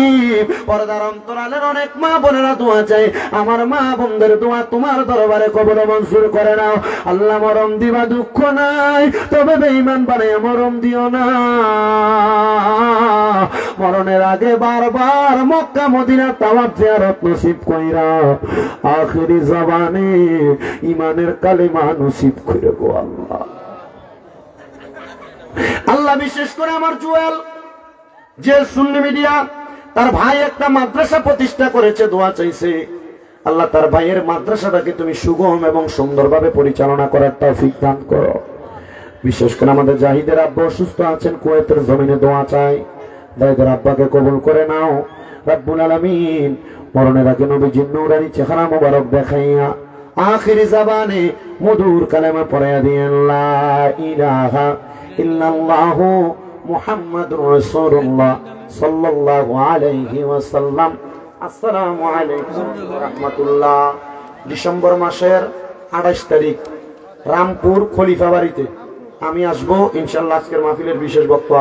পর্দার অন্তরালের অনেক মা বোনেরা দোয়া চাই, আমার মা বোনদের দোয়া তোমার দরবারে কবুল মঞ্জুর করে নাও আল্লাহ। মরম দিবা দুঃখ নাই, তবে বেঈমান বানাইয়া মরম দিও না। মরণের আগে বারবার মক্কা মদিনা তাওয়াফ জিয়ারত নসিব কইরা আখিরি জবানে ইমানের কালেমা নসিব করে গো আল্লাহ। আল্লাহ বিশেষ করে আমার জুয়েল যে সুন্নি মিডিয়া, তার ভাই একটা মাদ্রাসা প্রতিষ্ঠা করেছে, দোয়া চাইছে আল্লাহ তার ভাইয়ের মাদ্রাসাটাকে তুমি সুগম এবং সুন্দরভাবে পরিচালনা করার তৌফিক দান করো। বিশেষ করে আমাদের জাহিদের আব্বা অসুস্থ আছেন, কুয়েতের জমিনে দোয়া চাই, ভাইদের আব্বাকে কবুল করে নাও রব্বুল আলামিন। মরণের আগে নবীজির নূরানি চেহারা মোবারক দেখাইয়া আখিরি জবানে মধুর কালেমা পড়াইয়া দিয়েন লা ইলাহা ইল্লাল্লাহু মুহাম্মাদুর রাসূলুল্লাহ সাল্লাল্লাহু আলাইহি ওয়াসাল্লাম। আসসালামু আলাইকুম ওয়া রাহমাতুল্লাহ। ডিসেম্বর মাসের 28 তারিখ রামপুর খলিফা বাড়িতে আমি আসবো ইনশাআল্লাহ। আজকের মাহফিলের বিশেষ বক্তব্য